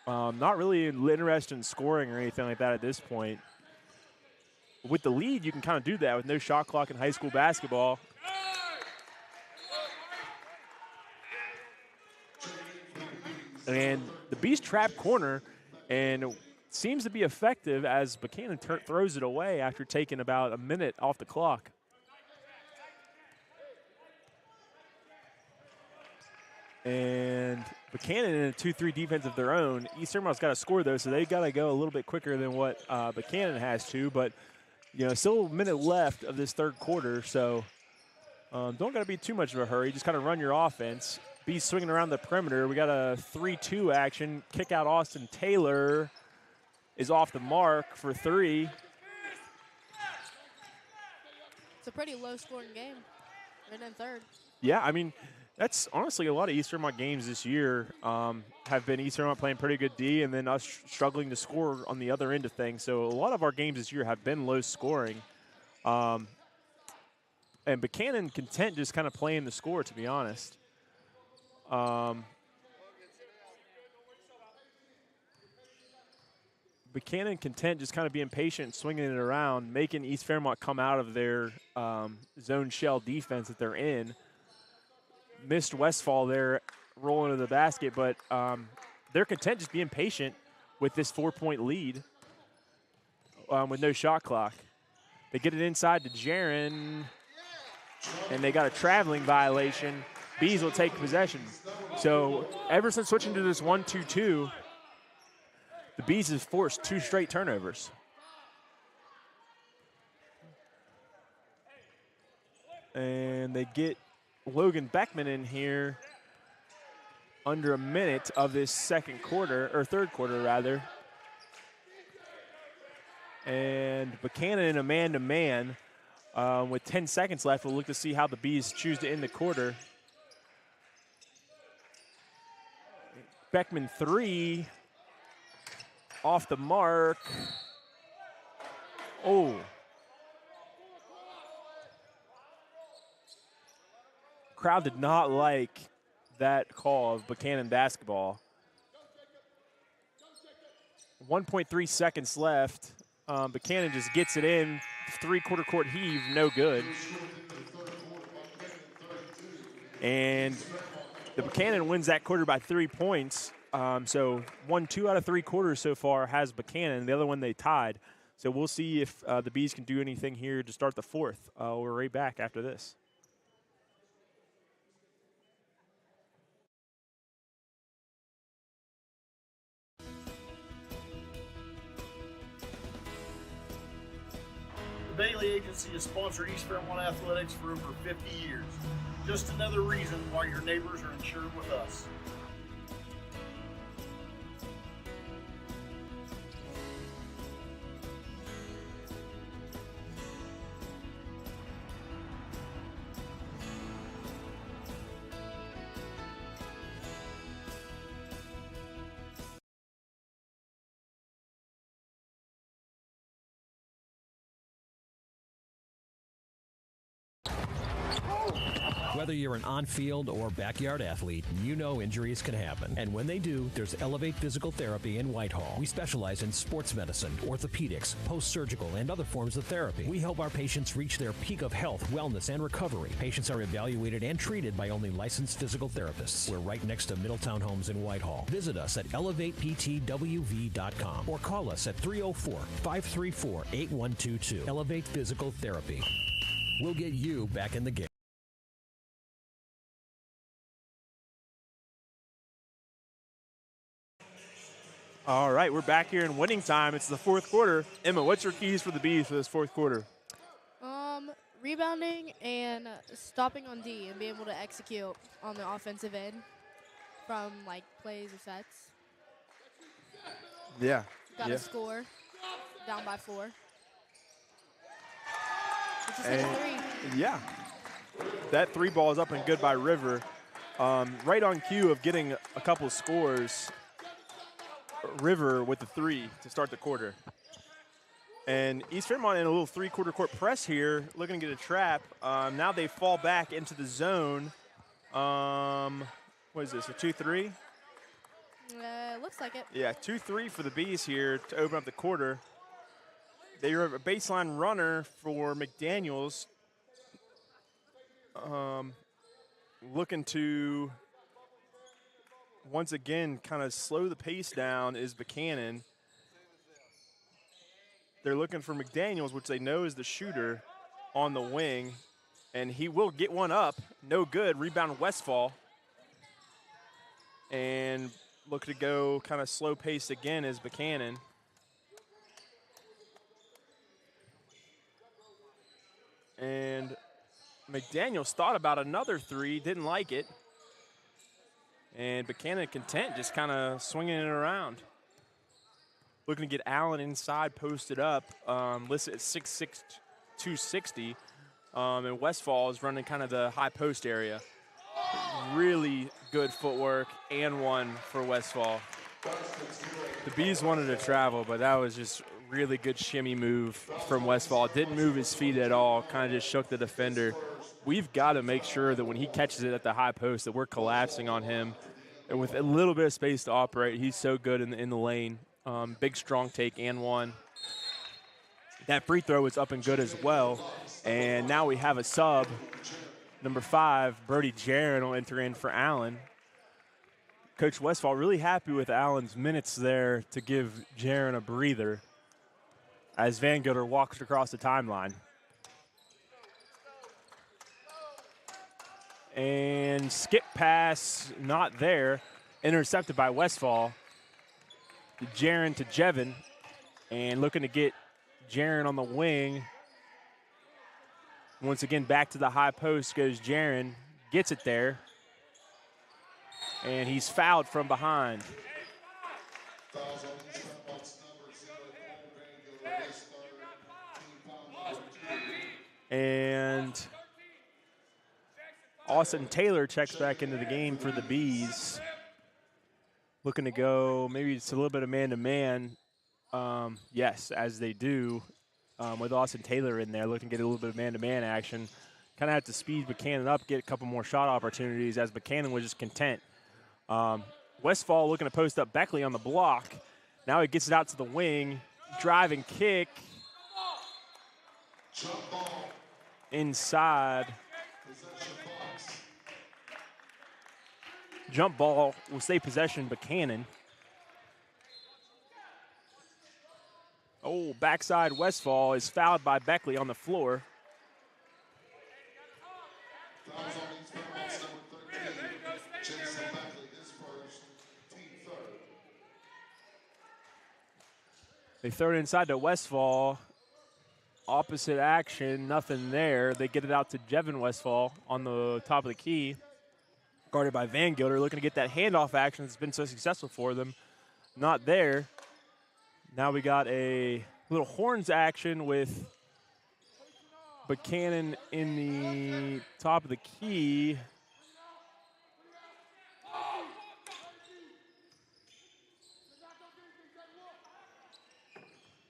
Not really interested in scoring or anything like that at this point. With the lead, you can kind of do that with no shot clock in high school basketball. And the Bees trap corner, and it seems to be effective as Buckhannon throws it away after taking about a minute off the clock. And Buckhannon in a 2-3 defense of their own. East Fairmont's got to score, though, so they got to go a little bit quicker than what Buckhannon has to. But, still a minute left of this third quarter, so don't got to be too much of a hurry. Just kind of run your offense. Be swinging around the perimeter. We got a 3-2 action. Kick out Austin Taylor is off the mark for 3. It's a pretty low-scoring game. Right in third. Yeah, I mean, that's honestly a lot of East Fairmont games this year have been East Fairmont playing pretty good D and then us struggling to score on the other end of things. So a lot of our games this year have been low scoring. And Buckhannon content just kind of playing the score, to be honest. Buckhannon content just kind of being patient, swinging it around, making East Fairmont come out of their zone shell defense that they're in. Missed Westfall there rolling to the basket, but they're content just being patient with this 4-point lead with no shot clock. They get it inside to Jaron, and they got a traveling violation. Bees will take possession. So ever since switching to this 1-2-2, the Bees have forced 2 straight turnovers. And they get Logan Beckman in here under a minute of this third quarter rather. And Buckhannon in a man-to-man with 10 seconds left. We'll look to see how the Bees choose to end the quarter. Beckman 3 off the mark. Oh. Crowd did not like that call of Buckhannon basketball. 1.3 seconds left. Buckhannon just gets it in. 3-quarter court heave, no good. And the Buckhannon wins that quarter by 3 points. So 2 out of 3 quarters so far has Buckhannon. The other one they tied. So we'll see if the Bees can do anything here to start the fourth. We're right back after this. The Bailey Agency has sponsored East Fairmont Athletics for over 50 years. Just another reason why your neighbors are insured with us. Whether you're an on-field or backyard athlete, you know injuries can happen. And when they do, there's Elevate Physical Therapy in Whitehall. We specialize in sports medicine, orthopedics, post-surgical, and other forms of therapy. We help our patients reach their peak of health, wellness, and recovery. Patients are evaluated and treated by only licensed physical therapists. We're right next to Middletown Homes in Whitehall. Visit us at elevateptwv.com or call us at 304-534-8122. Elevate Physical Therapy. We'll get you back in the game. All right, we're back here in winning time. It's the fourth quarter. Emma, what's your keys for the Bees for this fourth quarter? Rebounding and stopping on D and being able to execute on the offensive end from, plays or sets. Yeah. Got to score. Down by 4. Just hit a 3. Yeah. That 3 ball is up and good by River. Right on cue of getting a couple of scores. River with the 3 to start the quarter. And East Fairmont in a little 3-quarter court press here, looking to get a trap. Now they fall back into the zone. What is this, a 2-3? Looks like it. Yeah, 2-3 for the Bees here to open up the quarter. They have a baseline runner for McDaniels. Looking to, once again, kind of slow the pace down is Buckhannon. They're looking for McDaniels, which they know is the shooter, on the wing. And he will get one up. No good. Rebound Westfall. And looking to go kind of slow paced again is Buckhannon. And McDaniels thought about another three, didn't like it. And Buckhannon content, just kind of swinging it around. Looking to get Allen inside, posted up, listed at 6'6", 260. And Westfall is running kind of the high post area. Really good footwork and one for Westfall. The Bees wanted to travel, but that was just really good shimmy move from Westfall. Didn't move his feet at all, kind of just shook the defender. We've got to make sure that when he catches it at the high post that we're collapsing on him. And with a little bit of space to operate, he's so good in the lane. Big, strong take and one. That free throw was up and good as well. And now we have a sub. Number 5, Brody Jaron will enter in for Allen. Coach Westfall really happy with Allen's minutes there to give Jaron a breather as Van Gilder walks across the timeline. And skip pass, not there. Intercepted by Westfall. Jaron to Jevin. And looking to get Jaron on the wing. Once again, back to the high post goes Jaron. Gets it there. And he's fouled from behind. And Austin Taylor checks back into the game for the Bees. Looking to go, maybe it's a little bit of man-to-man. Yes, as they do. With Austin Taylor in there, looking to get a little bit of man-to-man action. Kind of have to speed Buckhannon up, get a couple more shot opportunities as Buckhannon was just content. Westfall looking to post up Beckley on the block. Now he gets it out to the wing. Drive and kick. Inside. Jump ball will stay possession, Buckhannon. Oh, backside Westfall is fouled by Beckley on the floor. They throw it inside to Westfall. Opposite action, nothing there. They get it out to Jevin Westfall on the top of the key. Guarded by Van Gilder, looking to get that handoff action that's been so successful for them. Not there. Now we got a little horns action with Buckhannon in the top of the key.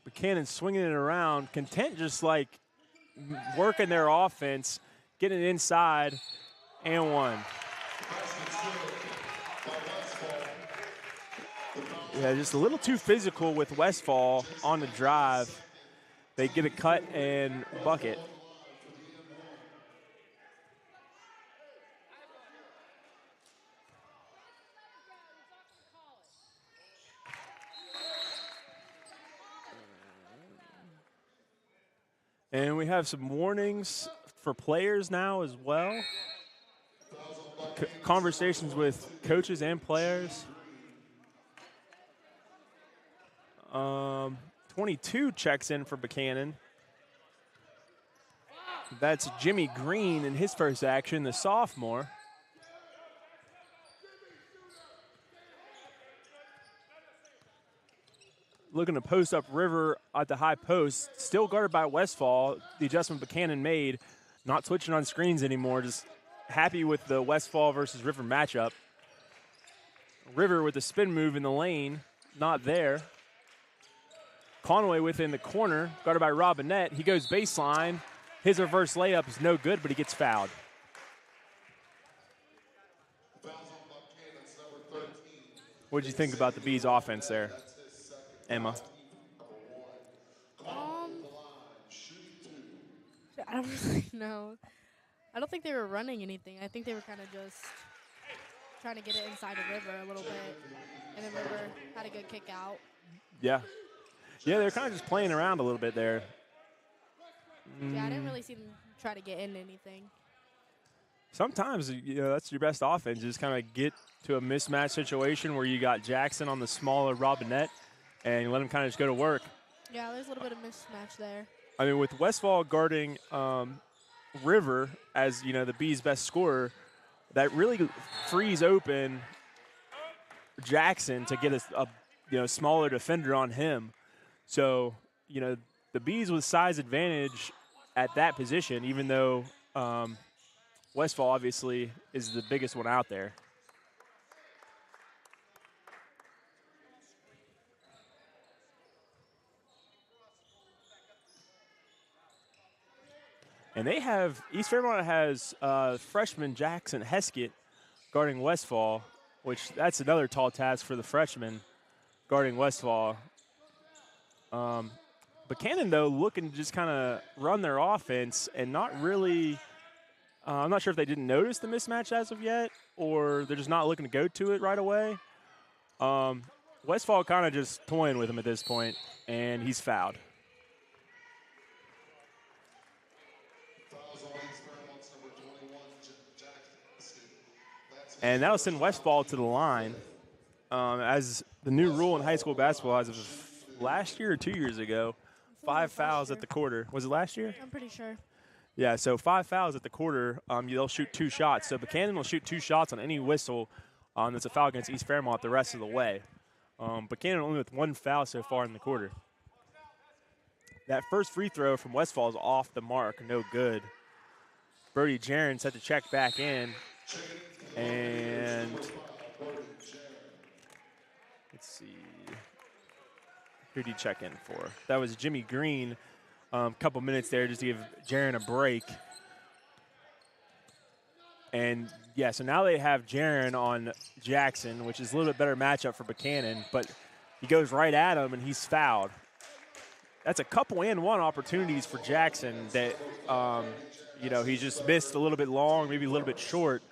Buckhannon swinging it around. Content just like working their offense, getting it inside, and one. Yeah, just a little too physical with Westfall on the drive. They get a cut and bucket. And we have some warnings for players now as well. Conversations with coaches and players. 22 checks in for Buckhannon. That's Jimmy Green in his first action, the sophomore. Looking to post up River at the high post. Still guarded by Westfall. The adjustment Buckhannon made. Not switching on screens anymore. Just happy with the Westfall versus River matchup. River with the spin move in the lane. Not there. Conway within the corner. Guarded by Robinette. He goes baseline. His reverse layup is no good, but he gets fouled. What did you think about the Bees' offense there, Emma? I don't really know. I don't think they were running anything. I think they were kind of just trying to get it inside the River a little bit. And then River had a good kick out. Yeah. Yeah, they're kind of just playing around a little bit there. Yeah, I didn't really see them try to get into anything. sometimes, that's your best offense. Just kind of get to a mismatch situation where you got Jackson on the smaller Robinette and you let him kind of just go to work. Yeah, there's a little bit of mismatch there. I mean, with Westfall guarding River as, the Bees' best scorer, that really frees open Jackson to get a smaller defender on him. So, the Bees with size advantage at that position, even though Westfall obviously is the biggest one out there. And East Fairmont has freshman Jackson Heskett guarding Westfall, which that's another tall task for the freshman guarding Westfall. Buckhannon, though, looking to just kind of run their offense and not really I'm not sure if they didn't notice the mismatch as of yet or they're just not looking to go to it right away. Westfall kind of just toying with him at this point, and he's fouled. And that'll send Westfall to the line. As the new rule in high school basketball as of last year or 2 years ago, 5 fouls at the quarter. Was it last year? I'm pretty sure. Yeah, so 5 fouls at the quarter, they'll shoot 2 shots. So Buckhannon will shoot 2 shots on any whistle that's a foul against East Fairmont the rest of the way. Buckhannon only with 1 foul so far in the quarter. That first free throw from Westfall is off the mark, no good. Brody Jarens had to check back in. And let's see, who did he check in for? That was Jimmy Green. A couple minutes there just to give Jaren a break. And, yeah, so now they have Jaren on Jackson, which is a little bit better matchup for Buckhannon, but he goes right at him and he's fouled. That's a couple and one opportunities for Jackson that, he just missed a little bit long, maybe a little bit short.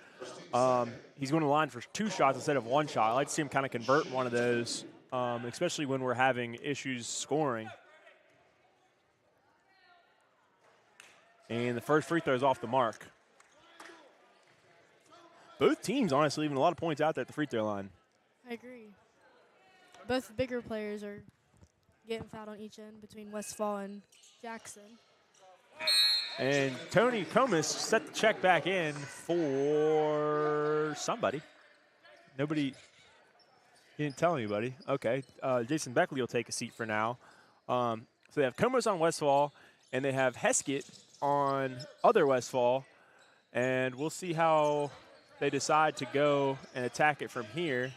He's going to line for 2 shots instead of 1 shot. I like to see him kind of convert one of those, especially when we're having issues scoring. And the first free throw is off the mark. Both teams, honestly, leaving a lot of points out there at the free throw line. I agree. Both bigger players are getting fouled on each end between Westfall and Jackson. And Tony Comas set the check back in for somebody. Nobody, he didn't tell anybody. Okay, Jason Beckley will take a seat for now. So they have Comas on Westfall, and they have Heskett on other Westfall. And we'll see how they decide to go and attack it from here.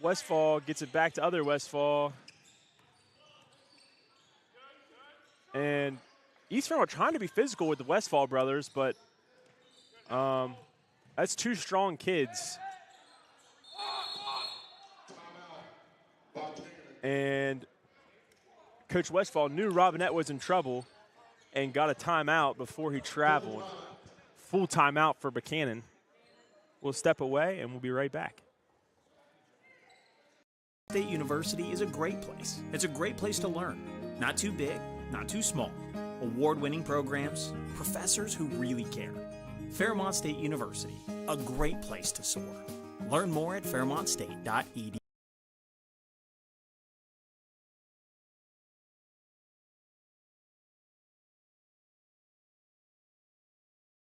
Westfall gets it back to other Westfall. And East Fairmont trying to be physical with the Westfall brothers, but that's 2 strong kids. And Coach Westfall knew Robinette was in trouble and got a timeout before he traveled. Full timeout for Buckhannon. We'll step away and we'll be right back. State University is a great place. It's a great place to learn. Not too big, not too small. Award-winning programs, professors who really care. Fairmont State University, a great place to soar. Learn more at fairmontstate.edu.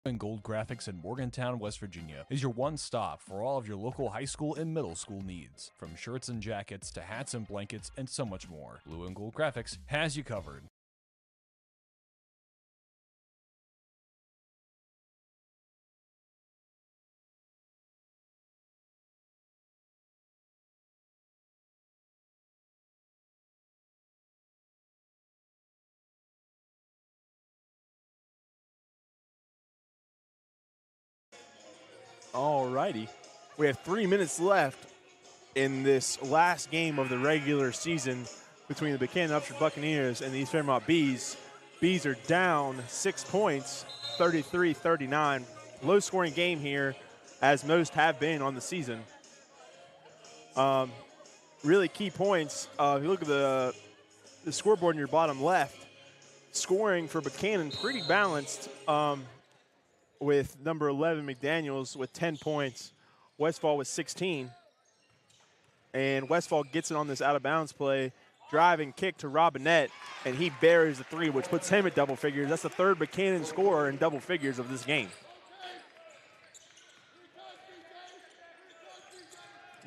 And Gold Graphics in Morgantown, West Virginia is your one stop for all of your local high school and middle school needs. From shirts and jackets to hats and blankets and so much more, Blue and Gold Graphics has you covered. All righty. We have 3 minutes left in this last game of the regular season between the Buckhannon Upshur Buccaneers and the East Fairmont Bees. Bees are down 6 points, 33-39. Low-scoring game here, as most have been on the season. Really key points. If you look at the scoreboard in your bottom left, scoring for Buckhannon pretty balanced with number 11 McDaniels with 10 points, Westfall with 16. And Westfall gets it on this out-of-bounds play, driving kick to Robinette, and he buries the three, which puts him at double figures. That's the third Buckhannon scorer in double figures of this game.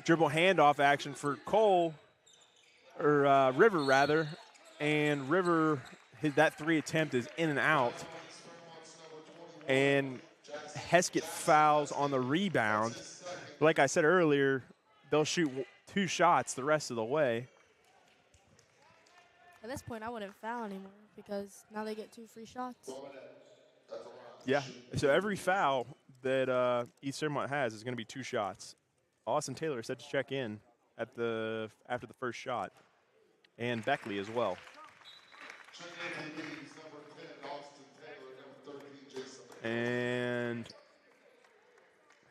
Dribble handoff action for Cole, or River rather, and River, that three attempt is in and out. And Heskett fouls on the rebound. Like I said earlier, they'll shoot 2 shots the rest of the way. At this point, I wouldn't foul anymore because now they get 2 free shots. Yeah, so every foul that East Fairmont has is going to be 2 shots. Austin Taylor is set to check in after the first shot, and Beckley as well. And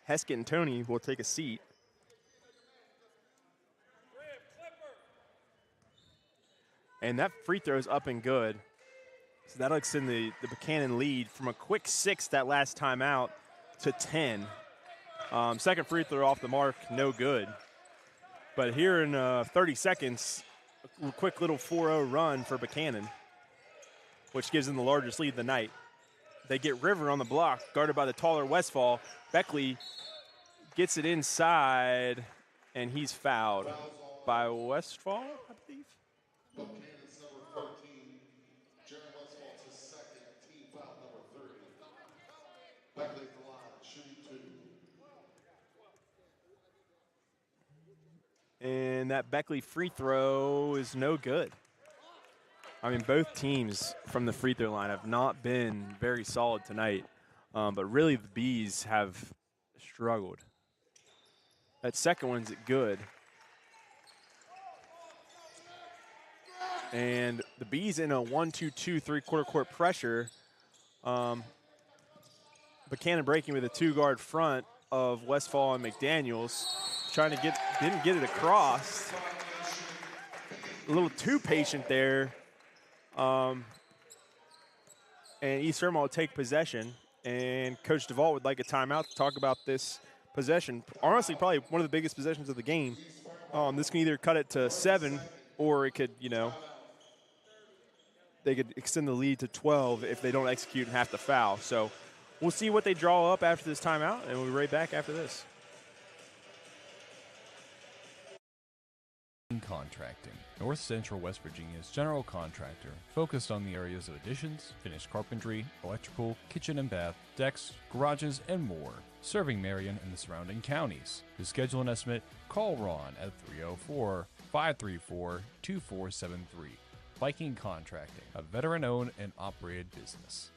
Heskett and Tony will take a seat. And that free throw is up and good. So that'll extend the Buckhannon lead from a quick 6 that last time out to 10. Second free throw off the mark, no good. But here in 30 seconds, a quick little 4-0 run for Buckhannon, which gives them the largest lead of the night. They get River on the block, guarded by the taller Westfall. Beckley gets it inside, and he's fouled by Westfall, I believe. Buckhannon's number 13, Jaron Westfall's his second, team foul number 30. Beckley at the line, shooting 2. And that Beckley free throw is no good. I mean, both teams from the free throw line have not been very solid tonight, but really the Bees have struggled. That second one's good. And the Bees in a 1-2-2 three-quarter court pressure. Buckhannon breaking with a 2-guard front of Westfall and McDaniels. Trying to didn't get it across. A little too patient there. And East Fairmont will take possession. And Coach Duvall would like a timeout to talk about this possession. Honestly, probably one of the biggest possessions of the game. This can either cut it to 7 or it could, they could extend the lead to 12 if they don't execute and have to foul. So we'll see what they draw up after this timeout, and we'll be right back after this. Contracting. North Central West Virginia's general contractor, focused on the areas of additions, finished carpentry, electrical, kitchen and bath, decks, garages, and more, serving Marion and the surrounding counties. To schedule an estimate, call Ron at 304-534-2473. Viking Contracting, a veteran-owned and operated business.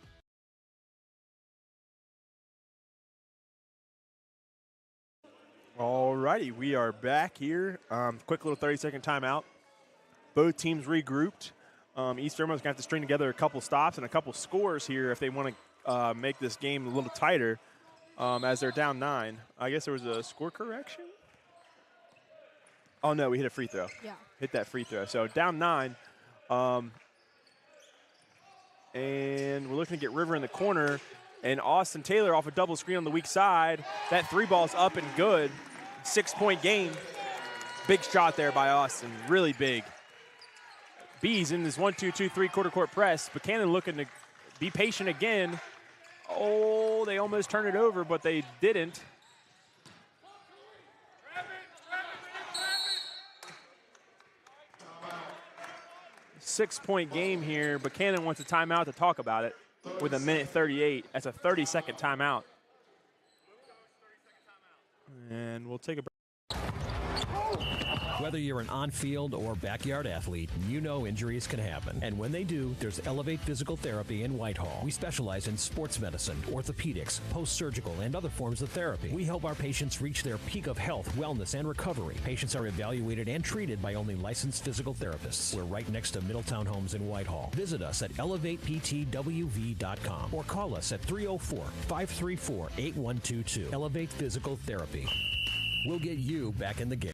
All righty, we are back here. Quick little 30-second timeout. Both teams regrouped. East Fairmont's going to have to string together a couple stops and a couple scores here if they want to make this game a little tighter as they're down 9. I guess there was a score correction? Oh, no, we hit a free throw. Yeah. Hit that free throw. So down 9. And we're looking to get River in the corner. And Austin Taylor off a double screen on the weak side. That 3 ball's up and good. 6-point game. Big shot there by Austin. Really big. Bees in this 1-2-2 three-quarter court press. Buckhannon looking to be patient again. Oh, they almost turned it over, but they didn't. Six-point game here. Buckhannon wants a timeout to talk about it with 1:38. That's a 30-second timeout. And we'll take a break. Whether you're an on-field or backyard athlete, you know injuries can happen. And when they do, there's Elevate Physical Therapy in Whitehall. We specialize in sports medicine, orthopedics, post-surgical, and other forms of therapy. We help our patients reach their peak of health, wellness, and recovery. Patients are evaluated and treated by only licensed physical therapists. We're right next to Middletown Homes in Whitehall. Visit us at elevateptwv.com or call us at 304-534-8122. Elevate Physical Therapy. We'll get you back in the game.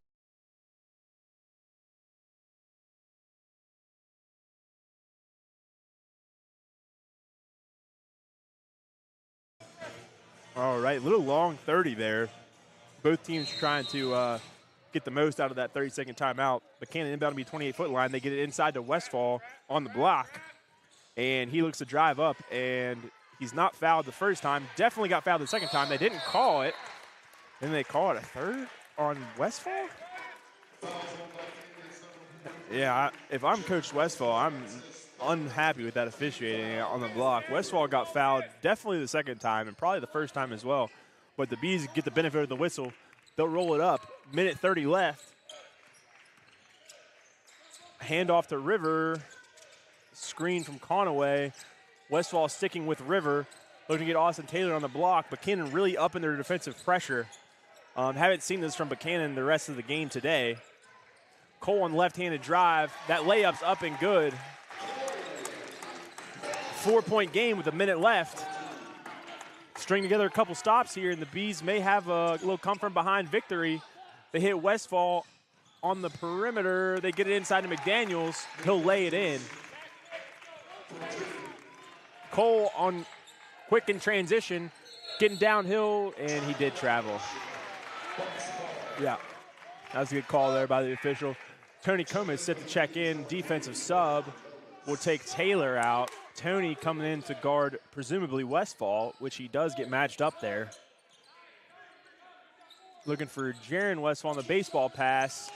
All right, little long 30 there. Both teams trying to get the most out of that 30-second timeout. Buckhannon inbound to be 28-foot line. They get it inside to Westfall on the block. And he looks to drive up, and he's not fouled the first time. Definitely got fouled the second time. They didn't call it. And they call it a third on Westfall? Yeah, if I'm Coach Westfall, I'm unhappy with that officiating on the block. Westfall got fouled definitely the second time and probably the first time as well. But the Bees get the benefit of the whistle. They'll roll it up. Minute 30 left. Handoff to River. Screen from Conaway. Westfall sticking with River. Looking to get Austin Taylor on the block. Buckhannon really upping their defensive pressure. Haven't seen this from Buckhannon the rest of the game today. Cole on left-handed drive. That layup's up and good. 4-point game with a minute left. String together a couple stops here, and the Bees may have a little come from behind victory. They hit Westfall on the perimeter. They get it inside to McDaniels. He'll lay it in. Cole on quick in transition, getting downhill, and he did travel. Yeah, that was a good call there by the official. Tony Comas set to check in. Defensive sub will take Taylor out. Tony coming in to guard presumably Westfall, which he does get matched up there. Looking for Jaron Westfall on the baseball pass.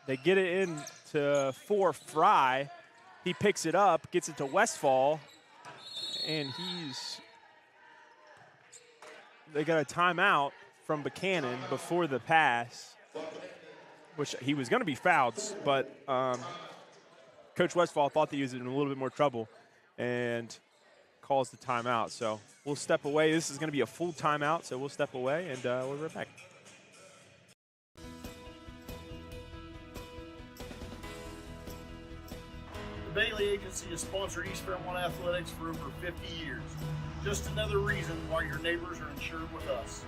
They get it in to Fry. He picks it up, gets it to Westfall, and they got a timeout from Buckhannon before the pass, which he was going to be fouled, but Coach Westfall thought that he was in a little bit more trouble and calls the timeout. So we'll step away. This is going to be a full timeout, so we'll step away, and we'll be right back. The Bailey Agency has sponsored East Fairmont Athletics for over 50 years. Just another reason why your neighbors are insured with us.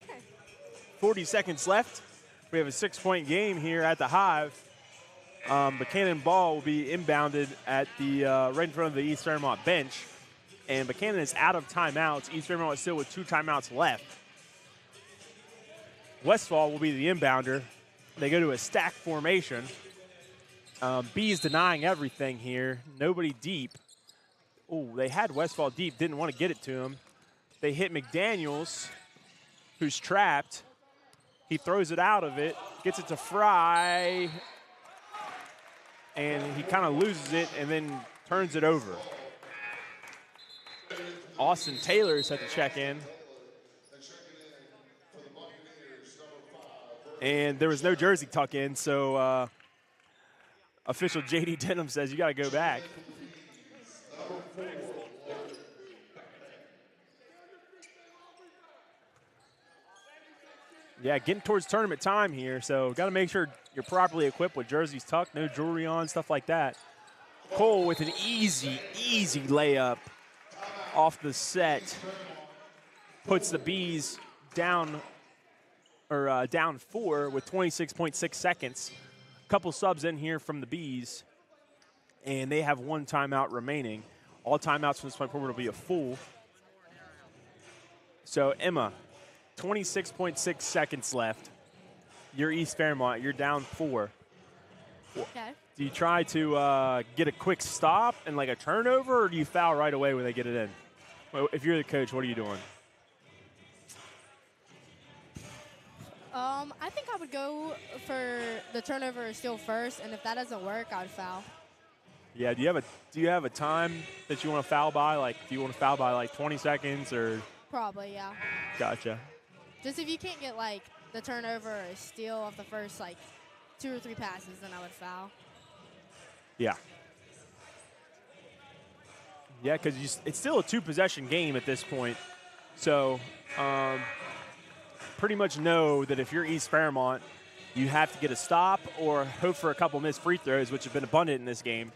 Okay. 40 seconds left. We have a 6-point game here at the Hive. Buckhannon ball will be inbounded at the right in front of the East Fairmont bench. And Buckhannon is out of timeouts. East Fairmont is still with 2 timeouts left. Westfall will be the inbounder. They go to a stack formation. Bees denying everything here. Nobody deep. Oh, they had Westfall deep. Didn't want to get it to him. They hit McDaniels, who's trapped. He throws it out of it, gets it to Fry, and he kind of loses it and then turns it over. Austin Taylor is set to check in. And there was no jersey tuck in, so official J.D. Denham says you got to go back. Yeah, getting towards tournament time here, so got to make sure you're properly equipped with jerseys tucked, no jewelry on, stuff like that. Cole with an easy layup off the set. Puts the Bees down, or down 4 with 26.6 seconds. Couple subs in here from the Bees, and they have 1 timeout remaining. All timeouts from this point forward will be a full. So, Emma, 26.6 seconds left. You're East Fairmont. You're down 4. Okay. Do you try to get a quick stop and like a turnover, or do you foul right away when they get it in? Well, if you're the coach, what are you doing? I think I would go for the turnover still first, and if that doesn't work, I would foul. Yeah. Do you have a time that you want to foul by? Like, do you want to foul by like 20 seconds or? Probably, yeah. Gotcha. Just if you can't get like the turnover or a steal off the first like 2 or 3 passes, then I would foul. Yeah. Yeah, because it's still a 2-possession game at this point. So pretty much know that if you're East Fairmont, you have to get a stop or hope for a couple missed free throws, which have been abundant in this game.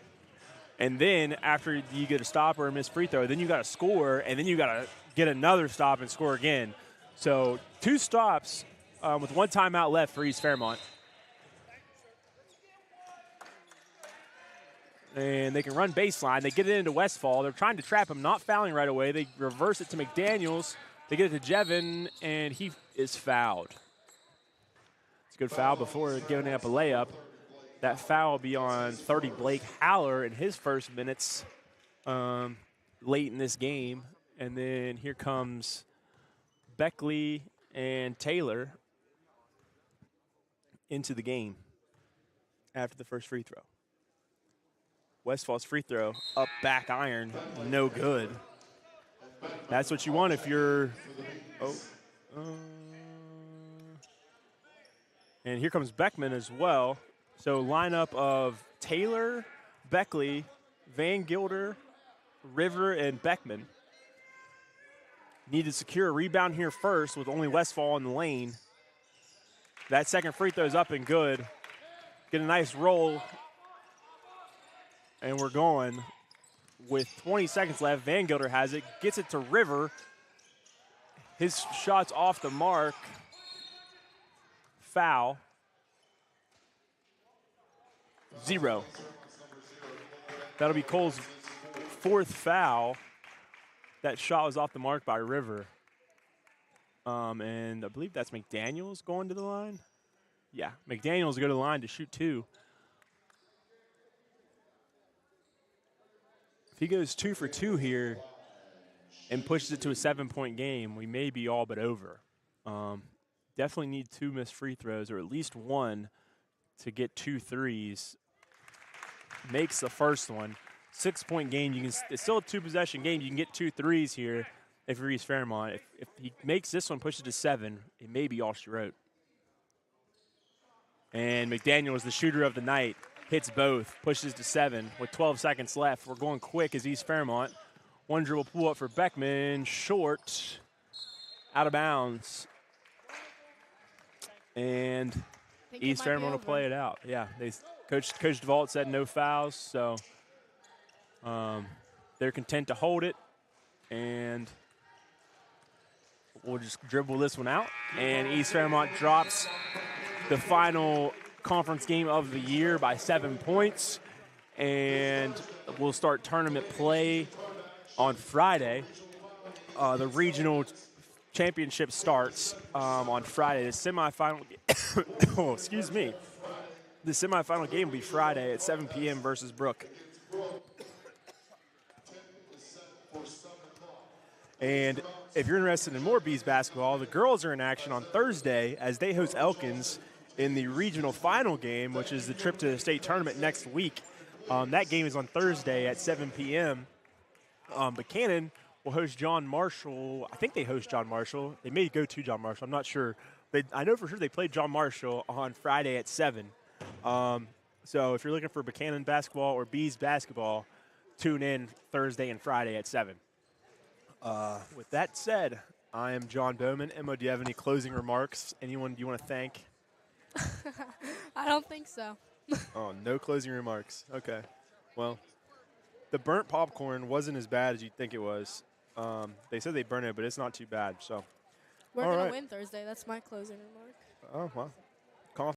And then after you get a stop or a missed free throw, then you got to score, and then you got to get another stop and score again. So 2 stops with 1 timeout left for East Fairmont. And they can run baseline. They get it into Westfall. They're trying to trap him, not fouling right away. They reverse it to McDaniels. They get it to Jevin, and he is fouled. It's a good foul before giving up a layup. That foul will be on 30 Blake Haller in his first minutes late in this game. And then here comes Beckley and Taylor into the game after the first free throw. Westfall's free throw, up back iron, no good. That's what you want if you're, and here comes Beckman as well. So lineup of Taylor, Beckley, Van Gilder, River, and Beckman. Need to secure a rebound here first with only Westfall in the lane. That second free throw is up and good. Get a nice roll. And we're going with 20 seconds left. Van Gilder has it, gets it to River. His shot's off the mark. Foul. 0. That'll be Cole's 4th foul. That shot was off the mark by River. And I believe that's McDaniels going to the line. Yeah, McDaniels go to the line to shoot 2. If he goes 2 for 2 here and pushes it to a 7-point game, we may be all but over. Definitely need 2 missed free throws, or at least 1 to get 2 threes. Makes the first one. 6-point game. It's still a 2-possession game. You can get 2 threes here if you're East Fairmont. If he makes this one, pushes to 7, it may be all she wrote. And McDaniel is the shooter of the night. Hits both, pushes to 7 with 12 seconds left. We're going quick as East Fairmont. 1 dribble pull up for Beckman, short, out of bounds. And East Fairmont will play it out. Yeah, Coach DeVault said no fouls, so they're content to hold it. And we'll just dribble this one out. And East Fairmont drops the final conference game of the year by 7 points, and we'll start tournament play on Friday. The regional championship starts on Friday. The semifinal, excuse me. The semifinal game will be Friday at 7 p.m. versus Brook. And if you're interested in more Bees basketball, the girls are in action on Thursday as they host Elkins in the regional final game, which is the trip to the state tournament next week. That game is on Thursday at 7 p.m. Buckhannon will host John Marshall. I think they host John Marshall. They may go to John Marshall. I'm not sure. I know for sure they played John Marshall on Friday at 7. So if you're looking for Buckhannon basketball or Bees basketball, tune in Thursday and Friday at 7. With that said, I am John Bowman. Emma, do you have any closing remarks? Anyone do you want to thank? I don't think so. Oh, no closing remarks. Okay. Well, the burnt popcorn wasn't as bad as you'd think it was. They said they burned it, but it's not too bad. So, We're going to win Thursday. That's my closing remark. Oh, well.